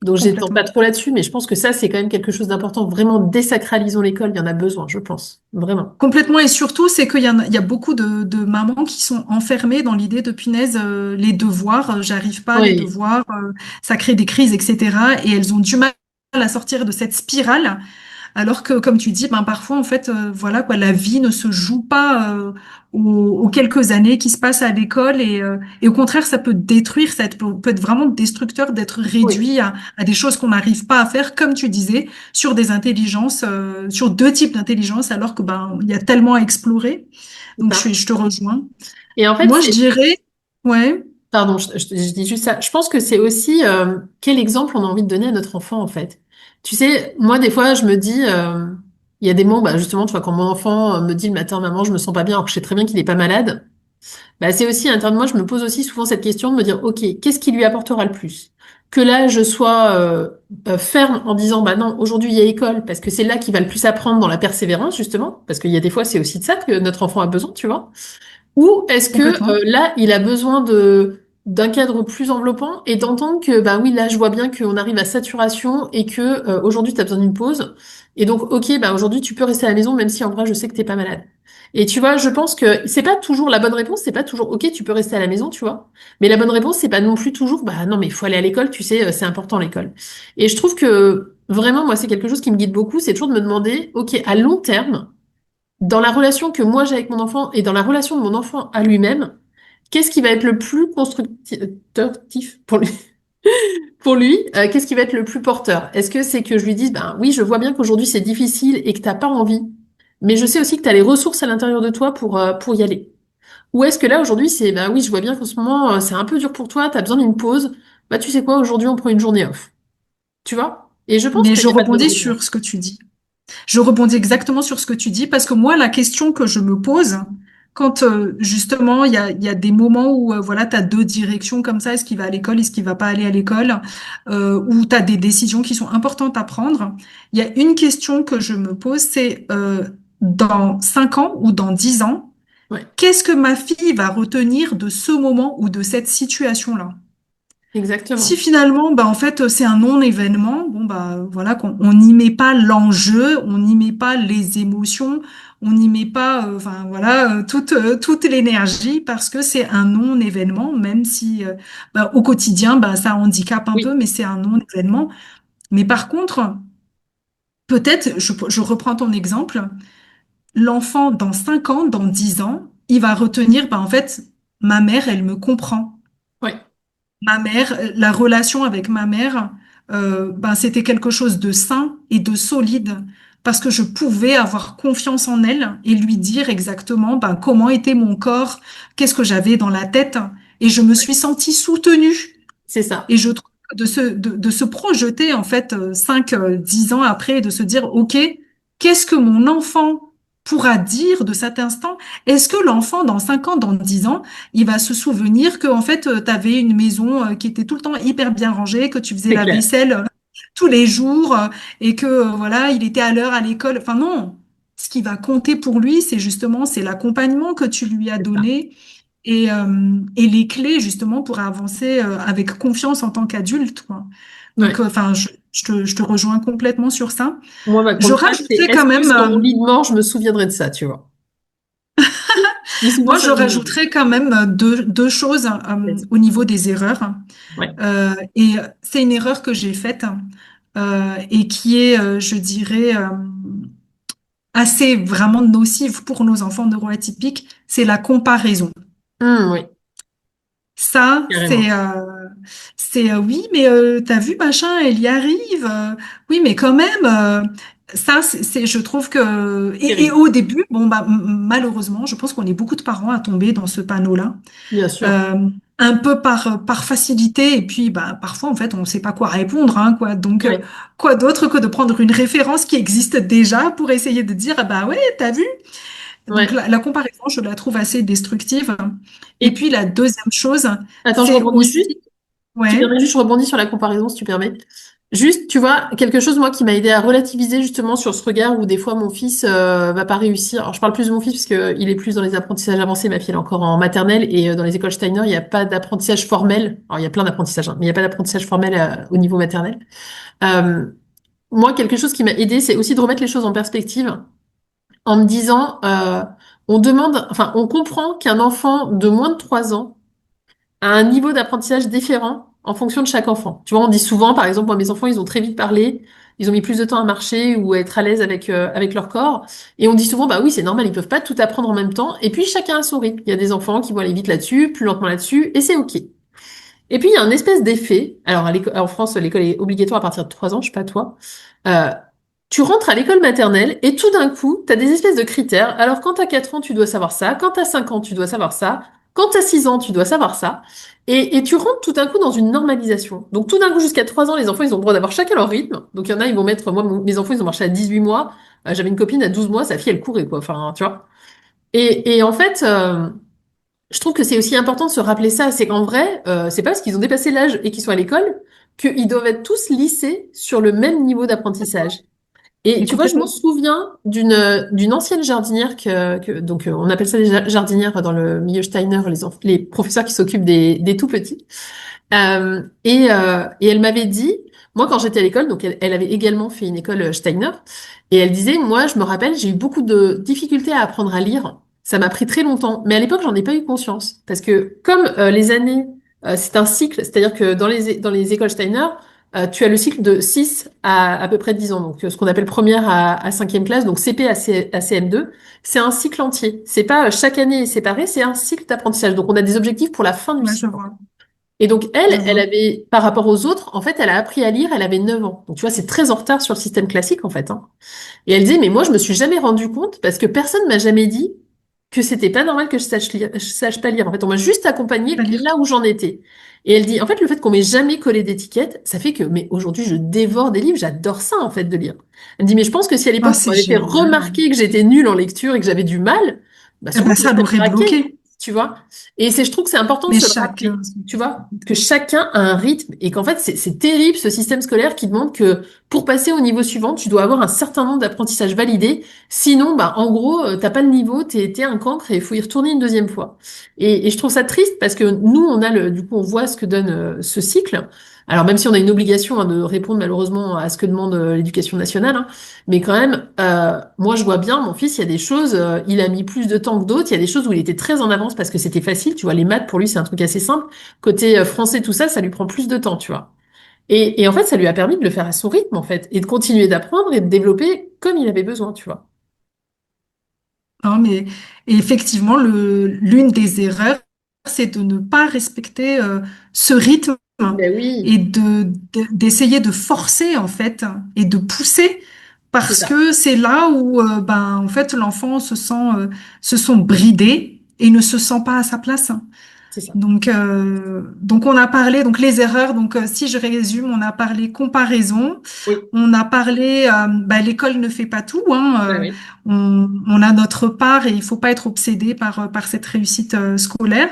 Speaker 2: Donc, j'étends pas
Speaker 1: Complètement.
Speaker 2: trop là-dessus, mais je pense que ça, c'est quand même quelque chose d'important. Vraiment, désacralisons l'école. Il y en a besoin, je pense. Vraiment.
Speaker 1: Complètement, et surtout, c'est qu'il y a beaucoup de mamans qui sont enfermées dans l'idée de punaise, les devoirs, j'arrive pas, les
Speaker 2: Oui,
Speaker 1: devoirs, ça crée des crises, etc. Et elles ont du mal à sortir de cette spirale. Alors que, comme tu dis, parfois, en fait, voilà quoi, la vie ne se joue pas aux quelques années qui se passent à l'école et au contraire, ça peut détruire, peut être vraiment destructeur d'être
Speaker 2: oui,
Speaker 1: réduit à des choses qu'on n'arrive pas à faire, comme tu disais, sur des intelligences, sur deux types d'intelligence, alors que il y a tellement à explorer.
Speaker 2: c'est
Speaker 1: Donc,
Speaker 2: ça.
Speaker 1: je te rejoins.
Speaker 2: Et en fait,
Speaker 1: Moi, je
Speaker 2: c'est,
Speaker 1: dirais, ouais,
Speaker 2: pardon, je dis juste ça. Je pense que c'est aussi quel exemple on a envie de donner à notre enfant, en fait. Tu sais, moi, des fois, je me dis, il y a des moments, bah, justement, tu vois, quand mon enfant me dit le matin, maman, je me sens pas bien, alors que je sais très bien qu'il est pas malade. Bah, c'est aussi à l'intérieur de moi, je me pose aussi souvent cette question de me dire, OK, qu'est-ce qui lui apportera le plus? Que là, je sois ferme en disant, bah non, aujourd'hui, il y a école, parce que c'est là qu'il va le plus apprendre dans la persévérance, justement, parce qu'il y a des fois, c'est aussi de ça que notre enfant a besoin, tu vois. Ou est-ce que
Speaker 1: complètement.
Speaker 2: là, il a besoin d'un cadre plus enveloppant et d'entendre que, bah oui, là, je vois bien qu'on arrive à saturation et que aujourd'hui, tu as besoin d'une pause. Et donc, OK, bah aujourd'hui, tu peux rester à la maison, même si en vrai, je sais que t'es pas malade. Et tu vois, je pense que c'est pas toujours la bonne réponse, c'est pas toujours OK, tu peux rester à la maison, tu vois. Mais la bonne réponse, c'est pas non plus toujours, bah non, mais il faut aller à l'école, tu sais, c'est important l'école. Et je trouve que vraiment, moi, c'est quelque chose qui me guide beaucoup, c'est toujours de me demander, OK, à long terme, dans la relation que moi j'ai avec mon enfant et dans la relation de mon enfant à lui-même, qu'est-ce qui va être le plus constructif pour lui? Pour lui, qu'est-ce qui va être le plus porteur? Est-ce que c'est que je lui dise, ben oui, je vois bien qu'aujourd'hui c'est difficile et que t'as pas envie, mais je sais aussi que tu as les ressources à l'intérieur de toi pour y aller. Ou est-ce que là aujourd'hui c'est, ben oui, je vois bien qu'en ce moment c'est un peu dur pour toi, tu as besoin d'une pause, bah tu sais quoi, aujourd'hui on prend une journée off. Tu vois? Et je pense
Speaker 1: Mais
Speaker 2: qu'il
Speaker 1: je
Speaker 2: n'y a pas de bonne
Speaker 1: rebondis
Speaker 2: réponse.
Speaker 1: sur ce que tu dis. Je rebondis exactement sur ce que tu dis parce que moi, la question que je me pose, quand justement il y a des moments où voilà, tu as deux directions comme ça, est-ce qu'il va à l'école, est-ce qu'il va pas aller à l'école, où tu as des décisions qui sont importantes à prendre, il y a une question que je me pose, c'est dans 5 ans ou dans 10 ans,
Speaker 2: Ouais,
Speaker 1: qu'est-ce que ma fille va retenir de ce moment ou de cette situation-là? Si
Speaker 2: exactement.
Speaker 1: finalement, en fait, c'est un non-événement, bon, voilà, on n'y met pas l'enjeu, on n'y met pas les émotions, on n'y met pas, enfin, voilà, toute l'énergie parce que c'est un non-événement, même si, au quotidien, ça handicape un peu,
Speaker 2: Oui,
Speaker 1: mais c'est un non-événement. Mais par contre, peut-être, je reprends ton exemple, l'enfant, dans 5 ans, dans 10 ans, il va retenir, en fait, ma mère, elle me comprend.
Speaker 2: ouais,
Speaker 1: ma mère, la relation avec ma mère, ben, c'était quelque chose de sain et de solide parce que je pouvais avoir confiance en elle et lui dire exactement ben, comment était mon corps, qu'est-ce que j'avais dans la tête. Et je me suis sentie soutenue.
Speaker 2: C'est ça.
Speaker 1: Et je trouve que de se projeter, en fait, 5, 10 ans après, et de se dire, OK, qu'est-ce que mon enfant pourra dire de cet instant? Est-ce que l'enfant, dans 5 ans, dans 10 ans, il va se souvenir que, en fait, tu avais une maison qui était tout le temps hyper bien rangée, que tu faisais
Speaker 2: C'est
Speaker 1: la
Speaker 2: clair.
Speaker 1: vaisselle tous les jours et que, voilà, il était à l'heure à l'école. Enfin, non. Ce qui va compter pour lui, c'est justement, c'est l'accompagnement que tu lui as
Speaker 2: C'est ça.
Speaker 1: donné et les clés justement pour avancer avec confiance en tant qu'adulte, quoi. Donc,
Speaker 2: Ouais.
Speaker 1: enfin, je te rejoins complètement sur ça.
Speaker 2: Moi, ma
Speaker 1: Je
Speaker 2: grande phrase, c'est
Speaker 1: rajouterais
Speaker 2: est-ce
Speaker 1: quand
Speaker 2: que
Speaker 1: même,
Speaker 2: sur mon lit de mort, je me souviendrai de ça, tu vois. Et souvent,
Speaker 1: moi,
Speaker 2: ça
Speaker 1: je
Speaker 2: me...
Speaker 1: rajouterais quand même deux choses
Speaker 2: Vas-y.
Speaker 1: au niveau des erreurs.
Speaker 2: Ouais.
Speaker 1: Et c'est une erreur que j'ai faite et qui est, je dirais, assez vraiment nocive pour nos enfants neuroatypiques, c'est la comparaison.
Speaker 2: Oui,
Speaker 1: Ça,
Speaker 2: carrément.
Speaker 1: oui, mais t'as vu, machin, elle y arrive. Oui, mais quand même, ça, je trouve que, et
Speaker 2: Terrible.
Speaker 1: au début, bon, bah, malheureusement, je pense qu'on est beaucoup de parents à tomber dans ce panneau-là,
Speaker 2: Bien sûr.
Speaker 1: euh, un peu par facilité, et puis, bah, parfois, en fait, on ne sait pas quoi répondre, hein, quoi. Donc,
Speaker 2: Ouais.
Speaker 1: quoi d'autre que de prendre une référence qui existe déjà pour essayer de dire, ah bah ouais, t'as vu? Donc,
Speaker 2: Ouais.
Speaker 1: la comparaison, je la trouve assez destructive. Et
Speaker 2: Et
Speaker 1: puis, la deuxième chose,
Speaker 2: attends, je
Speaker 1: c'est
Speaker 2: rebondis
Speaker 1: aussi,
Speaker 2: juste. Tu
Speaker 1: ouais,
Speaker 2: permets juste, je rebondis sur la comparaison, si tu permets. Juste, tu vois, quelque chose, moi, qui m'a aidé à relativiser justement sur ce regard où des fois mon fils va pas réussir. Alors, je parle plus de mon fils parce que il est plus dans les apprentissages avancés, ma fille elle est encore en maternelle et dans les écoles Steiner, il n'y a pas d'apprentissage formel. Alors, il y a plein d'apprentissages, hein, mais il n'y a pas d'apprentissage formel au niveau maternel. Euh, Moi, quelque chose qui m'a aidé, c'est aussi de remettre les choses en perspective en me disant, on demande, enfin, on comprend qu'un enfant de moins de 3 ans à un niveau d'apprentissage différent en fonction de chaque enfant. Tu vois, on dit souvent, par exemple, moi, mes enfants, ils ont très vite parlé, ils ont mis plus de temps à marcher ou à être à l'aise avec leur corps. Et on dit souvent, bah oui, c'est normal, ils peuvent pas tout apprendre en même temps. Et puis, chacun a son rythme. Il y a des enfants qui vont aller vite là-dessus, plus lentement là-dessus, et c'est OK. Et puis, il y a un espèce d'effet. Alors, en France, l'école est obligatoire à partir de 3 ans, je sais pas toi. Euh, Tu rentres à l'école maternelle et tout d'un coup, tu as des espèces de critères. Alors, quand tu as 4 ans, tu dois savoir ça. Quand tu as 5 ans, tu dois savoir ça. Quand tu as 6 ans, tu dois savoir ça. Et tu rentres tout d'un coup dans une normalisation. Donc, tout d'un coup, jusqu'à 3 ans, les enfants, ils ont le droit d'avoir chacun leur rythme. Donc, il y en a, ils vont mettre, moi, mes enfants, ils ont marché à 18 mois. J'avais une copine à 12 mois, sa fille, elle courait, quoi. Enfin, tu vois. Et en fait, je trouve que c'est aussi important de se rappeler ça. C'est qu'en vrai, c'est pas parce qu'ils ont dépassé l'âge et qu'ils sont à l'école qu'ils doivent être tous lissés sur le même niveau d'apprentissage. Et
Speaker 1: et
Speaker 2: tu vois, je m'en
Speaker 1: complètement.
Speaker 2: souviens d'une ancienne jardinière donc on appelle ça des jardinières dans le milieu Steiner, les professeurs qui s'occupent des tout petits. Et elle m'avait dit, moi quand j'étais à l'école, donc elle avait également fait une école Steiner, et elle disait, moi je me rappelle, j'ai eu beaucoup de difficultés à apprendre à lire. Ça m'a pris très longtemps, mais à l'époque j'en ai pas eu conscience parce que comme les années, c'est un cycle, c'est-à-dire que dans les écoles Steiner, tu as le cycle de 6 à peu près 10 ans, donc ce qu'on appelle première à cinquième classe, donc CP à CM2, c'est un cycle entier. C'est pas chaque année est séparée, c'est un cycle d'apprentissage. Donc on a des objectifs pour la fin du
Speaker 1: Ouais,
Speaker 2: cycle.
Speaker 1: je vois,
Speaker 2: Et donc,
Speaker 1: je
Speaker 2: elle
Speaker 1: vois.
Speaker 2: avait, par rapport aux autres, en fait, elle a appris à lire, elle avait 9 ans. Donc, tu vois, c'est très en retard sur le système classique, en fait, hein. Et elle disait, mais moi, je me suis jamais rendu compte parce que personne m'a jamais dit que c'était pas normal que je sache lire, je sache pas lire. En fait, on m'a juste accompagnée
Speaker 1: À lire.
Speaker 2: là où j'en étais. Et elle dit, en fait, le fait qu'on m'ait jamais collé d'étiquette, ça fait que, mais aujourd'hui, je dévore des livres, j'adore ça, en fait, de lire. Elle me dit, mais je pense que si à
Speaker 1: Ah,
Speaker 2: l'époque, on
Speaker 1: c'est
Speaker 2: m'avait fait
Speaker 1: génial.
Speaker 2: remarquer que j'étais nulle en lecture et que j'avais du mal, bah,
Speaker 1: Eh
Speaker 2: sûrement
Speaker 1: ben,
Speaker 2: que je
Speaker 1: ça
Speaker 2: serais
Speaker 1: l'aurait
Speaker 2: craqué,
Speaker 1: bloqué.
Speaker 2: tu vois. Et je trouve que c'est important de
Speaker 1: Mais
Speaker 2: se le rappeler.
Speaker 1: chacun.
Speaker 2: Tu vois, que chacun a un rythme et qu'en fait, c'est terrible ce système scolaire qui demande que pour passer au niveau suivant, tu dois avoir un certain nombre d'apprentissages validés. Sinon, bah, en gros, t'as pas de niveau, t'es un cancre et il faut y retourner une deuxième fois. Et je trouve ça triste parce que nous, du coup, on voit ce que donne ce cycle. Alors, même si on a une obligation hein, de répondre malheureusement à ce que demande l'éducation nationale, hein, mais quand même, moi, je vois bien, mon fils, il y a des choses, il a mis plus de temps que d'autres. Il y a des choses où il était très en avance parce que c'était facile. Tu vois, les maths, pour lui, c'est un truc assez simple. Côté français, tout ça, ça lui prend plus de temps, tu vois. Et en fait, ça lui a permis de le faire à son rythme, en fait, et de continuer d'apprendre et de développer comme il avait besoin, tu vois.
Speaker 1: Non, mais et effectivement, l'une des erreurs, c'est de ne pas respecter ce rythme
Speaker 2: Ben oui,
Speaker 1: et d'essayer de forcer en fait et de pousser
Speaker 2: c'est
Speaker 1: parce
Speaker 2: ça,
Speaker 1: que c'est là où ben en fait l'enfant se sent bridé et ne se sent pas à sa place.
Speaker 2: c'est ça.
Speaker 1: Donc on a parlé donc les erreurs. Donc si je résume, on a parlé comparaison,
Speaker 2: Oui,
Speaker 1: on a parlé bah, l'école ne fait pas tout, hein,
Speaker 2: ben oui.
Speaker 1: on a notre part et il faut pas être obsédé par cette réussite scolaire.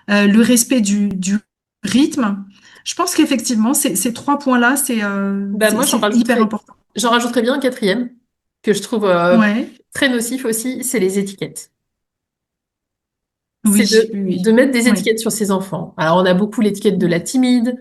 Speaker 1: Le respect du rythme. Je pense qu'effectivement ces trois points-là
Speaker 2: Ben moi,
Speaker 1: c'est hyper important.
Speaker 2: j'en rajouterais bien un quatrième que je trouve
Speaker 1: Ouais,
Speaker 2: très nocif aussi, c'est les étiquettes. C'est
Speaker 1: oui, oui,
Speaker 2: de
Speaker 1: oui.
Speaker 2: mettre des
Speaker 1: Oui.
Speaker 2: étiquettes sur ses enfants. Alors, on a beaucoup l'étiquette de la timide,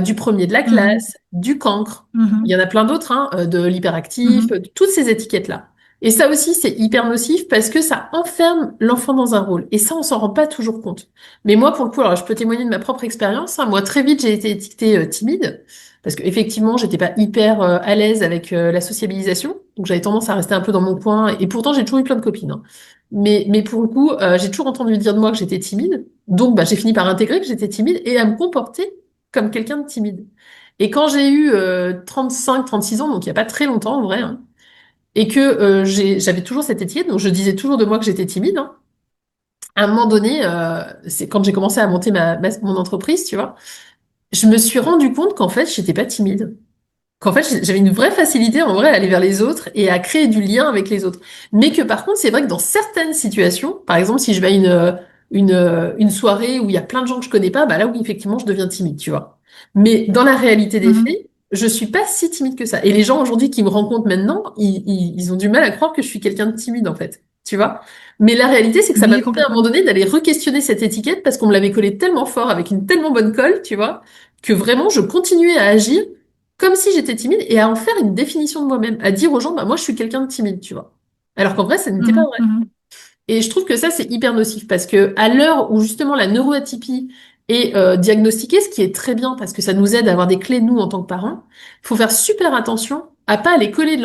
Speaker 2: du premier de la
Speaker 1: Mhm,
Speaker 2: classe, du cancre. Il y
Speaker 1: mhm,
Speaker 2: en a plein d'autres, hein, de l'hyperactif,
Speaker 1: mhm.
Speaker 2: toutes ces étiquettes-là. Et ça aussi, c'est hyper nocif parce que ça enferme l'enfant dans un rôle. Et ça, on s'en rend pas toujours compte. Mais moi, pour le coup, alors je peux témoigner de ma propre expérience, hein. Moi, très vite, j'ai été étiquetée timide parce qu'effectivement, j'étais pas hyper à l'aise avec la sociabilisation. Donc, j'avais tendance à rester un peu dans mon coin. Et pourtant, j'ai toujours eu plein de copines, hein. Mais pour le coup, j'ai toujours entendu dire de moi que j'étais timide. Donc, bah, j'ai fini par intégrer que j'étais timide et à me comporter comme quelqu'un de timide. Et quand j'ai eu 35, 36 ans, donc il n'y a pas très longtemps en vrai, hein, et que j'avais toujours cette étiquette, donc je disais toujours de moi que j'étais timide, hein, à un moment donné, c'est quand j'ai commencé à monter mon entreprise, tu vois, je me suis rendu compte qu'en fait, j'étais pas timide. Qu'en fait, j'avais une vraie facilité en vrai à aller vers les autres et à créer du lien avec les autres. Mais que par contre, c'est vrai que dans certaines situations, par exemple, si je vais à une soirée où il y a plein de gens que je connais pas, bah là oui, effectivement, je deviens timide, tu vois. Mais dans la réalité des
Speaker 1: Mhm.
Speaker 2: faits, je suis pas si timide que ça. Et les gens aujourd'hui qui me rencontrent maintenant, ils ont du mal à croire que je suis quelqu'un de timide, en fait. Tu vois? Mais la réalité, c'est que ça m'a
Speaker 1: Oui,
Speaker 2: demandé à un moment
Speaker 1: complètement.
Speaker 2: donné d'aller re-questionner cette étiquette parce qu'on me l'avait collée tellement fort avec une tellement bonne colle, tu vois, que vraiment je continuais à agir comme si j'étais timide et à en faire une définition de moi-même, à dire aux gens, bah moi je suis quelqu'un de timide, tu vois. Alors qu'en vrai, ça n'était pas
Speaker 1: Mhm,
Speaker 2: vrai.
Speaker 1: mhm.
Speaker 2: Et je trouve que ça, c'est hyper nocif parce que à l'heure où justement la neuroatypie est diagnostiquée, ce qui est très bien parce que ça nous aide à avoir des clés, nous, en tant que parents, il faut faire super attention à pas aller coller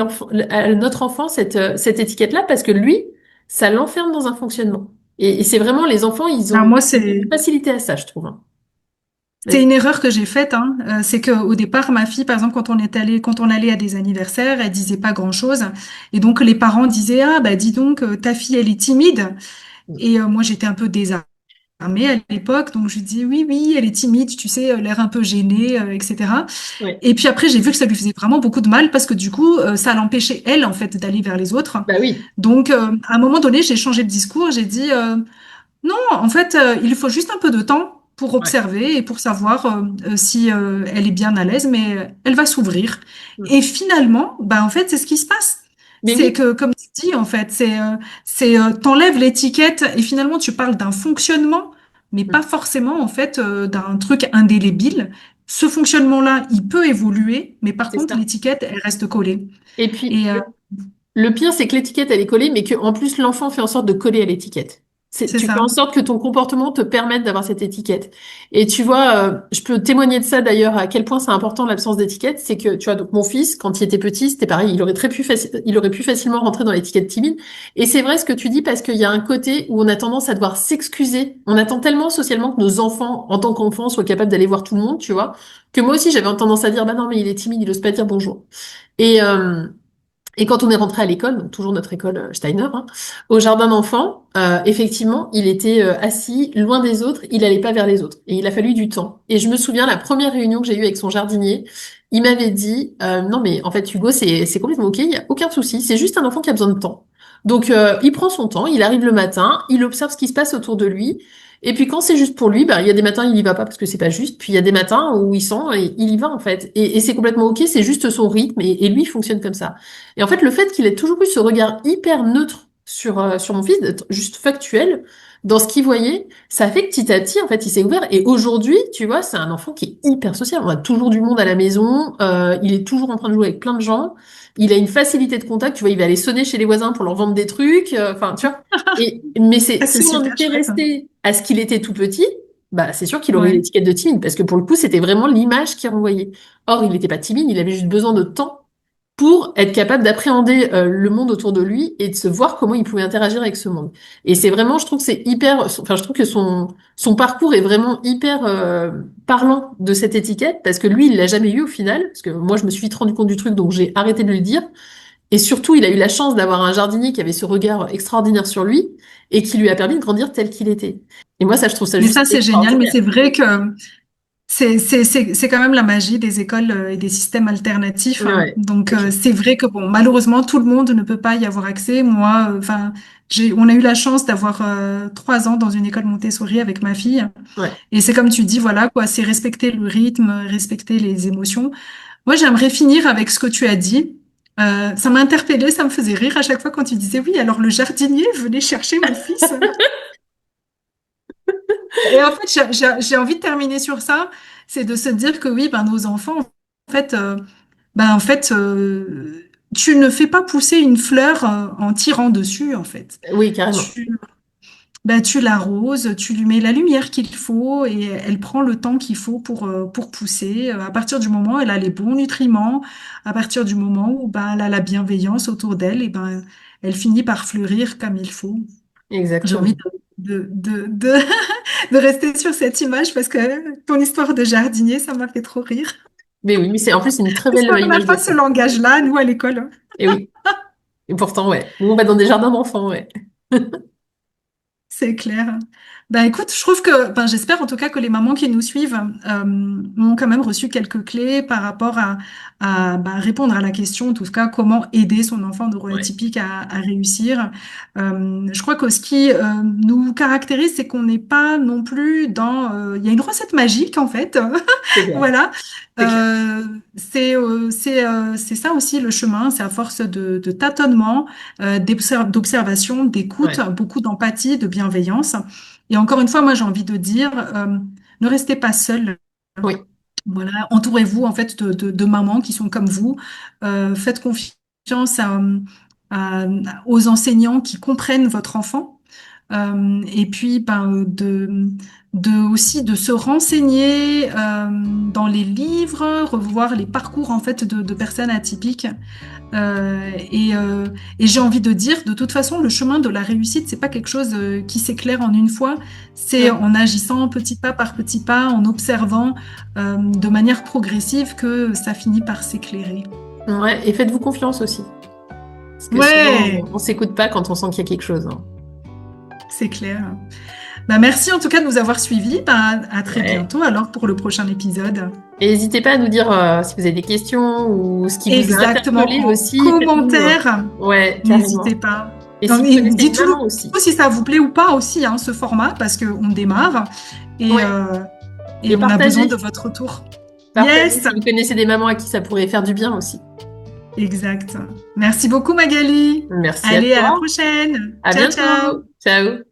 Speaker 2: à notre enfant cette étiquette-là parce que lui, ça l'enferme dans un fonctionnement. Et c'est vraiment les enfants, ils
Speaker 1: Alors
Speaker 2: ont
Speaker 1: moi,
Speaker 2: une facilité à ça, je trouve, hein.
Speaker 1: c'est
Speaker 2: Vas-y.
Speaker 1: une erreur que j'ai faite, hein. C'est qu'au départ, ma fille, par exemple, quand on allait à des anniversaires, elle disait pas grand-chose. Et donc, les parents disaient, ah, bah, dis donc, ta fille, elle est timide. Et moi, j'étais un peu désarmée à l'époque. Donc, je lui dis, oui, oui, elle est timide, tu sais, l'air un peu gênée, etc.
Speaker 2: Ouais.
Speaker 1: Et puis après, j'ai vu que ça lui faisait vraiment beaucoup de mal parce que du coup, ça l'empêchait, elle, en fait, d'aller vers les autres.
Speaker 2: Bah oui,
Speaker 1: Donc, à un moment donné, j'ai changé de discours. J'ai dit, non, en fait, il faut juste un peu de temps pour
Speaker 2: ouais.
Speaker 1: observer et pour savoir si elle est bien à l'aise, mais elle va s'ouvrir.
Speaker 2: Mm.
Speaker 1: Et finalement, bah, en fait, c'est ce qui se passe.
Speaker 2: Mais
Speaker 1: C'est
Speaker 2: oui.
Speaker 1: que, comme tu dis, en fait, t'enlèves l'étiquette et finalement, tu parles d'un fonctionnement, mais pas
Speaker 2: Mm.
Speaker 1: forcément, en fait, d'un truc indélébile. Ce fonctionnement-là, il peut évoluer, mais par
Speaker 2: C'est
Speaker 1: contre,
Speaker 2: ça.
Speaker 1: l'étiquette, elle reste collée.
Speaker 2: Et puis,
Speaker 1: Et
Speaker 2: le pire, c'est que l'étiquette, elle est collée, mais que en plus, l'enfant fait en sorte de coller à l'étiquette.
Speaker 1: c'est
Speaker 2: Tu fais en
Speaker 1: ça.
Speaker 2: sorte que ton comportement te permette d'avoir cette étiquette. Et tu vois, je peux témoigner de ça d'ailleurs, à quel point c'est important l'absence d'étiquette. C'est que, tu vois, donc mon fils, quand il était petit, c'était pareil, il aurait pu facilement rentrer dans l'étiquette timide. Et c'est vrai ce que tu dis, parce qu'il y a un côté où on a tendance à devoir s'excuser. On attend tellement socialement que nos enfants, en tant qu'enfants, soient capables d'aller voir tout le monde, tu vois, que moi aussi, j'avais tendance à dire, bah non, mais il est timide, il ose pas dire bonjour. Et, euh, et quand on est rentré à l'école, donc toujours notre école Steiner, hein, au jardin d'enfants, effectivement, il était assis loin des autres, il allait pas vers les autres. Et il a fallu du temps. Et je me souviens, la première réunion que j'ai eue avec son jardinier, il m'avait dit, non mais en fait Hugo, c'est complètement ok, il y a aucun souci, c'est juste un enfant qui a besoin de temps. Donc il prend son temps, il arrive le matin, il observe ce qui se passe autour de lui. Et puis quand c'est juste pour lui, bah, il y a des matins il y va pas parce que c'est pas juste. Puis il y a des matins où il sent et il y va en fait. Et c'est complètement ok, c'est juste son rythme et lui il fonctionne comme ça. Et en fait, le fait qu'il ait toujours eu ce regard hyper neutre sur mon fils, d'être juste factuel dans ce qu'il voyait, ça fait que petit à petit, en fait, il s'est ouvert. Et aujourd'hui, tu vois, c'est un enfant qui est hyper social. On a toujours du monde à la maison. Il est toujours en train de jouer avec plein de gens. Il a une facilité de contact. Tu vois, il va aller sonner chez les voisins pour leur vendre des trucs. Enfin, tu vois. Mais
Speaker 1: Ah, c'est
Speaker 2: si on en
Speaker 1: super
Speaker 2: était
Speaker 1: chouette, hein.
Speaker 2: resté à ce qu'il était tout petit, bah, c'est sûr qu'il aurait eu
Speaker 1: Ouais.
Speaker 2: l'étiquette de timide parce que pour le coup, c'était vraiment l'image qu'il renvoyait. Or, il n'était pas timide. Il avait juste besoin de temps pour être capable d'appréhender le monde autour de lui et de se voir comment il pouvait interagir avec ce monde. Et c'est vraiment, je trouve que c'est hyper, enfin, je trouve que son parcours est vraiment hyper parlant de cette étiquette, parce que lui, il l'a jamais eu au final, parce que moi, je me suis vite rendu compte du truc, donc j'ai arrêté de lui le dire. Et surtout, il a eu la chance d'avoir un jardinier qui avait ce regard extraordinaire sur lui et qui lui a permis de grandir tel qu'il était. Et moi, ça, je trouve ça
Speaker 1: Mais
Speaker 2: juste
Speaker 1: ça, c'est génial. Mais
Speaker 2: extraordinaire.
Speaker 1: c'est vrai que c'est quand même la magie des écoles et des systèmes alternatifs, hein.
Speaker 2: Ouais,
Speaker 1: Donc,
Speaker 2: c'est clair.
Speaker 1: c'est vrai que bon, malheureusement, tout le monde ne peut pas y avoir accès. Moi, enfin, on a eu la chance d'avoir 3 ans dans une école Montessori avec ma fille.
Speaker 2: Ouais.
Speaker 1: Et c'est comme tu dis, voilà, quoi, c'est respecter le rythme, respecter les émotions. Moi, j'aimerais finir avec ce que tu as dit. Ça m'a interpellée, ça me faisait rire à chaque fois quand tu disais oui, alors le jardinier venait chercher mon fils. Et en fait, j'ai envie de terminer sur ça, c'est de se dire que oui, ben, nos enfants, fait, ben, en fait, tu ne fais pas pousser une fleur en tirant dessus, en fait.
Speaker 2: Oui, carrément.
Speaker 1: Tu, tu l'arroses, tu lui mets la lumière qu'il faut et elle prend le temps qu'il faut pour pousser. À partir du moment où elle a les bons nutriments, à partir du moment où ben, elle a la bienveillance autour d'elle, et ben, elle finit par fleurir comme il faut. J'ai envie
Speaker 2: Exactement.
Speaker 1: de rester sur cette image parce que ton histoire de jardinier, ça m'a fait trop rire.
Speaker 2: Mais oui, mais en plus, c'est une très
Speaker 1: Parce
Speaker 2: belle
Speaker 1: qu'on n'a
Speaker 2: image de
Speaker 1: pas ce
Speaker 2: fond.
Speaker 1: langage-là, nous, à l'école.
Speaker 2: Et oui. Et pourtant, ouais. Nous, on va dans des jardins d'enfants, ouais.
Speaker 1: C'est clair. Ben écoute, je trouve que, ben j'espère en tout cas que les mamans qui nous suivent ont quand même reçu quelques clés par rapport à ben, répondre à la question, en tout cas, comment aider son enfant
Speaker 2: Ouais,
Speaker 1: neuroatypique à réussir. Je crois que ce qui nous caractérise, c'est qu'on n'est pas non plus dans... Il y a une recette magique, en fait.
Speaker 2: c'est clair.
Speaker 1: Voilà.
Speaker 2: C'est clair.
Speaker 1: C'est ça aussi le chemin, c'est à force de tâtonnement, d'observation, d'écoute,
Speaker 2: Ouais.
Speaker 1: beaucoup d'empathie, de bienveillance. Et encore une fois, moi j'ai envie de dire, ne restez pas seul.
Speaker 2: Oui,
Speaker 1: Voilà, entourez-vous en fait de mamans qui sont comme vous. Faites confiance aux enseignants qui comprennent votre enfant. Et puis ben, aussi de se renseigner dans les livres, revoir les parcours en fait de personnes atypiques. Euh, et euh, et j'ai envie de dire, de toute façon, le chemin de la réussite, c'est pas quelque chose qui s'éclaire en une fois. C'est
Speaker 2: non.
Speaker 1: en agissant petit pas par petit pas, en observant de manière progressive que ça finit par s'éclairer.
Speaker 2: Ouais, et faites-vous confiance aussi. Parce que souvent,
Speaker 1: Ouais,
Speaker 2: on s'écoute pas quand on sent qu'il y a quelque chose, hein.
Speaker 1: c'est clair. Bah, merci en tout cas de nous avoir suivis. Bah, à très
Speaker 2: Ouais.
Speaker 1: bientôt alors pour le prochain épisode.
Speaker 2: Et n'hésitez pas à nous dire si vous avez des questions ou ce qui vous a
Speaker 1: Exactement,
Speaker 2: interpellé
Speaker 1: en
Speaker 2: aussi. Faites-nous,
Speaker 1: commentaire,
Speaker 2: ouais,
Speaker 1: n'hésitez
Speaker 2: carrément.
Speaker 1: pas.
Speaker 2: Et
Speaker 1: Non,
Speaker 2: si vous
Speaker 1: mais
Speaker 2: connaissez une
Speaker 1: dites-nous
Speaker 2: maman aussi.
Speaker 1: si ça vous plaît ou pas aussi, hein, ce format, parce qu'on démarre et,
Speaker 2: Ouais.
Speaker 1: euh, et
Speaker 2: Et
Speaker 1: on a besoin de
Speaker 2: partagez.
Speaker 1: votre retour.
Speaker 2: Partagez
Speaker 1: Yes,
Speaker 2: si vous connaissez des mamans à qui ça pourrait faire du bien aussi.
Speaker 1: exact. Merci beaucoup Magali.
Speaker 2: Merci à
Speaker 1: Allez, à la
Speaker 2: toi.
Speaker 1: prochaine.
Speaker 2: À
Speaker 1: Ciao, ciao.
Speaker 2: bientôt. Ciao.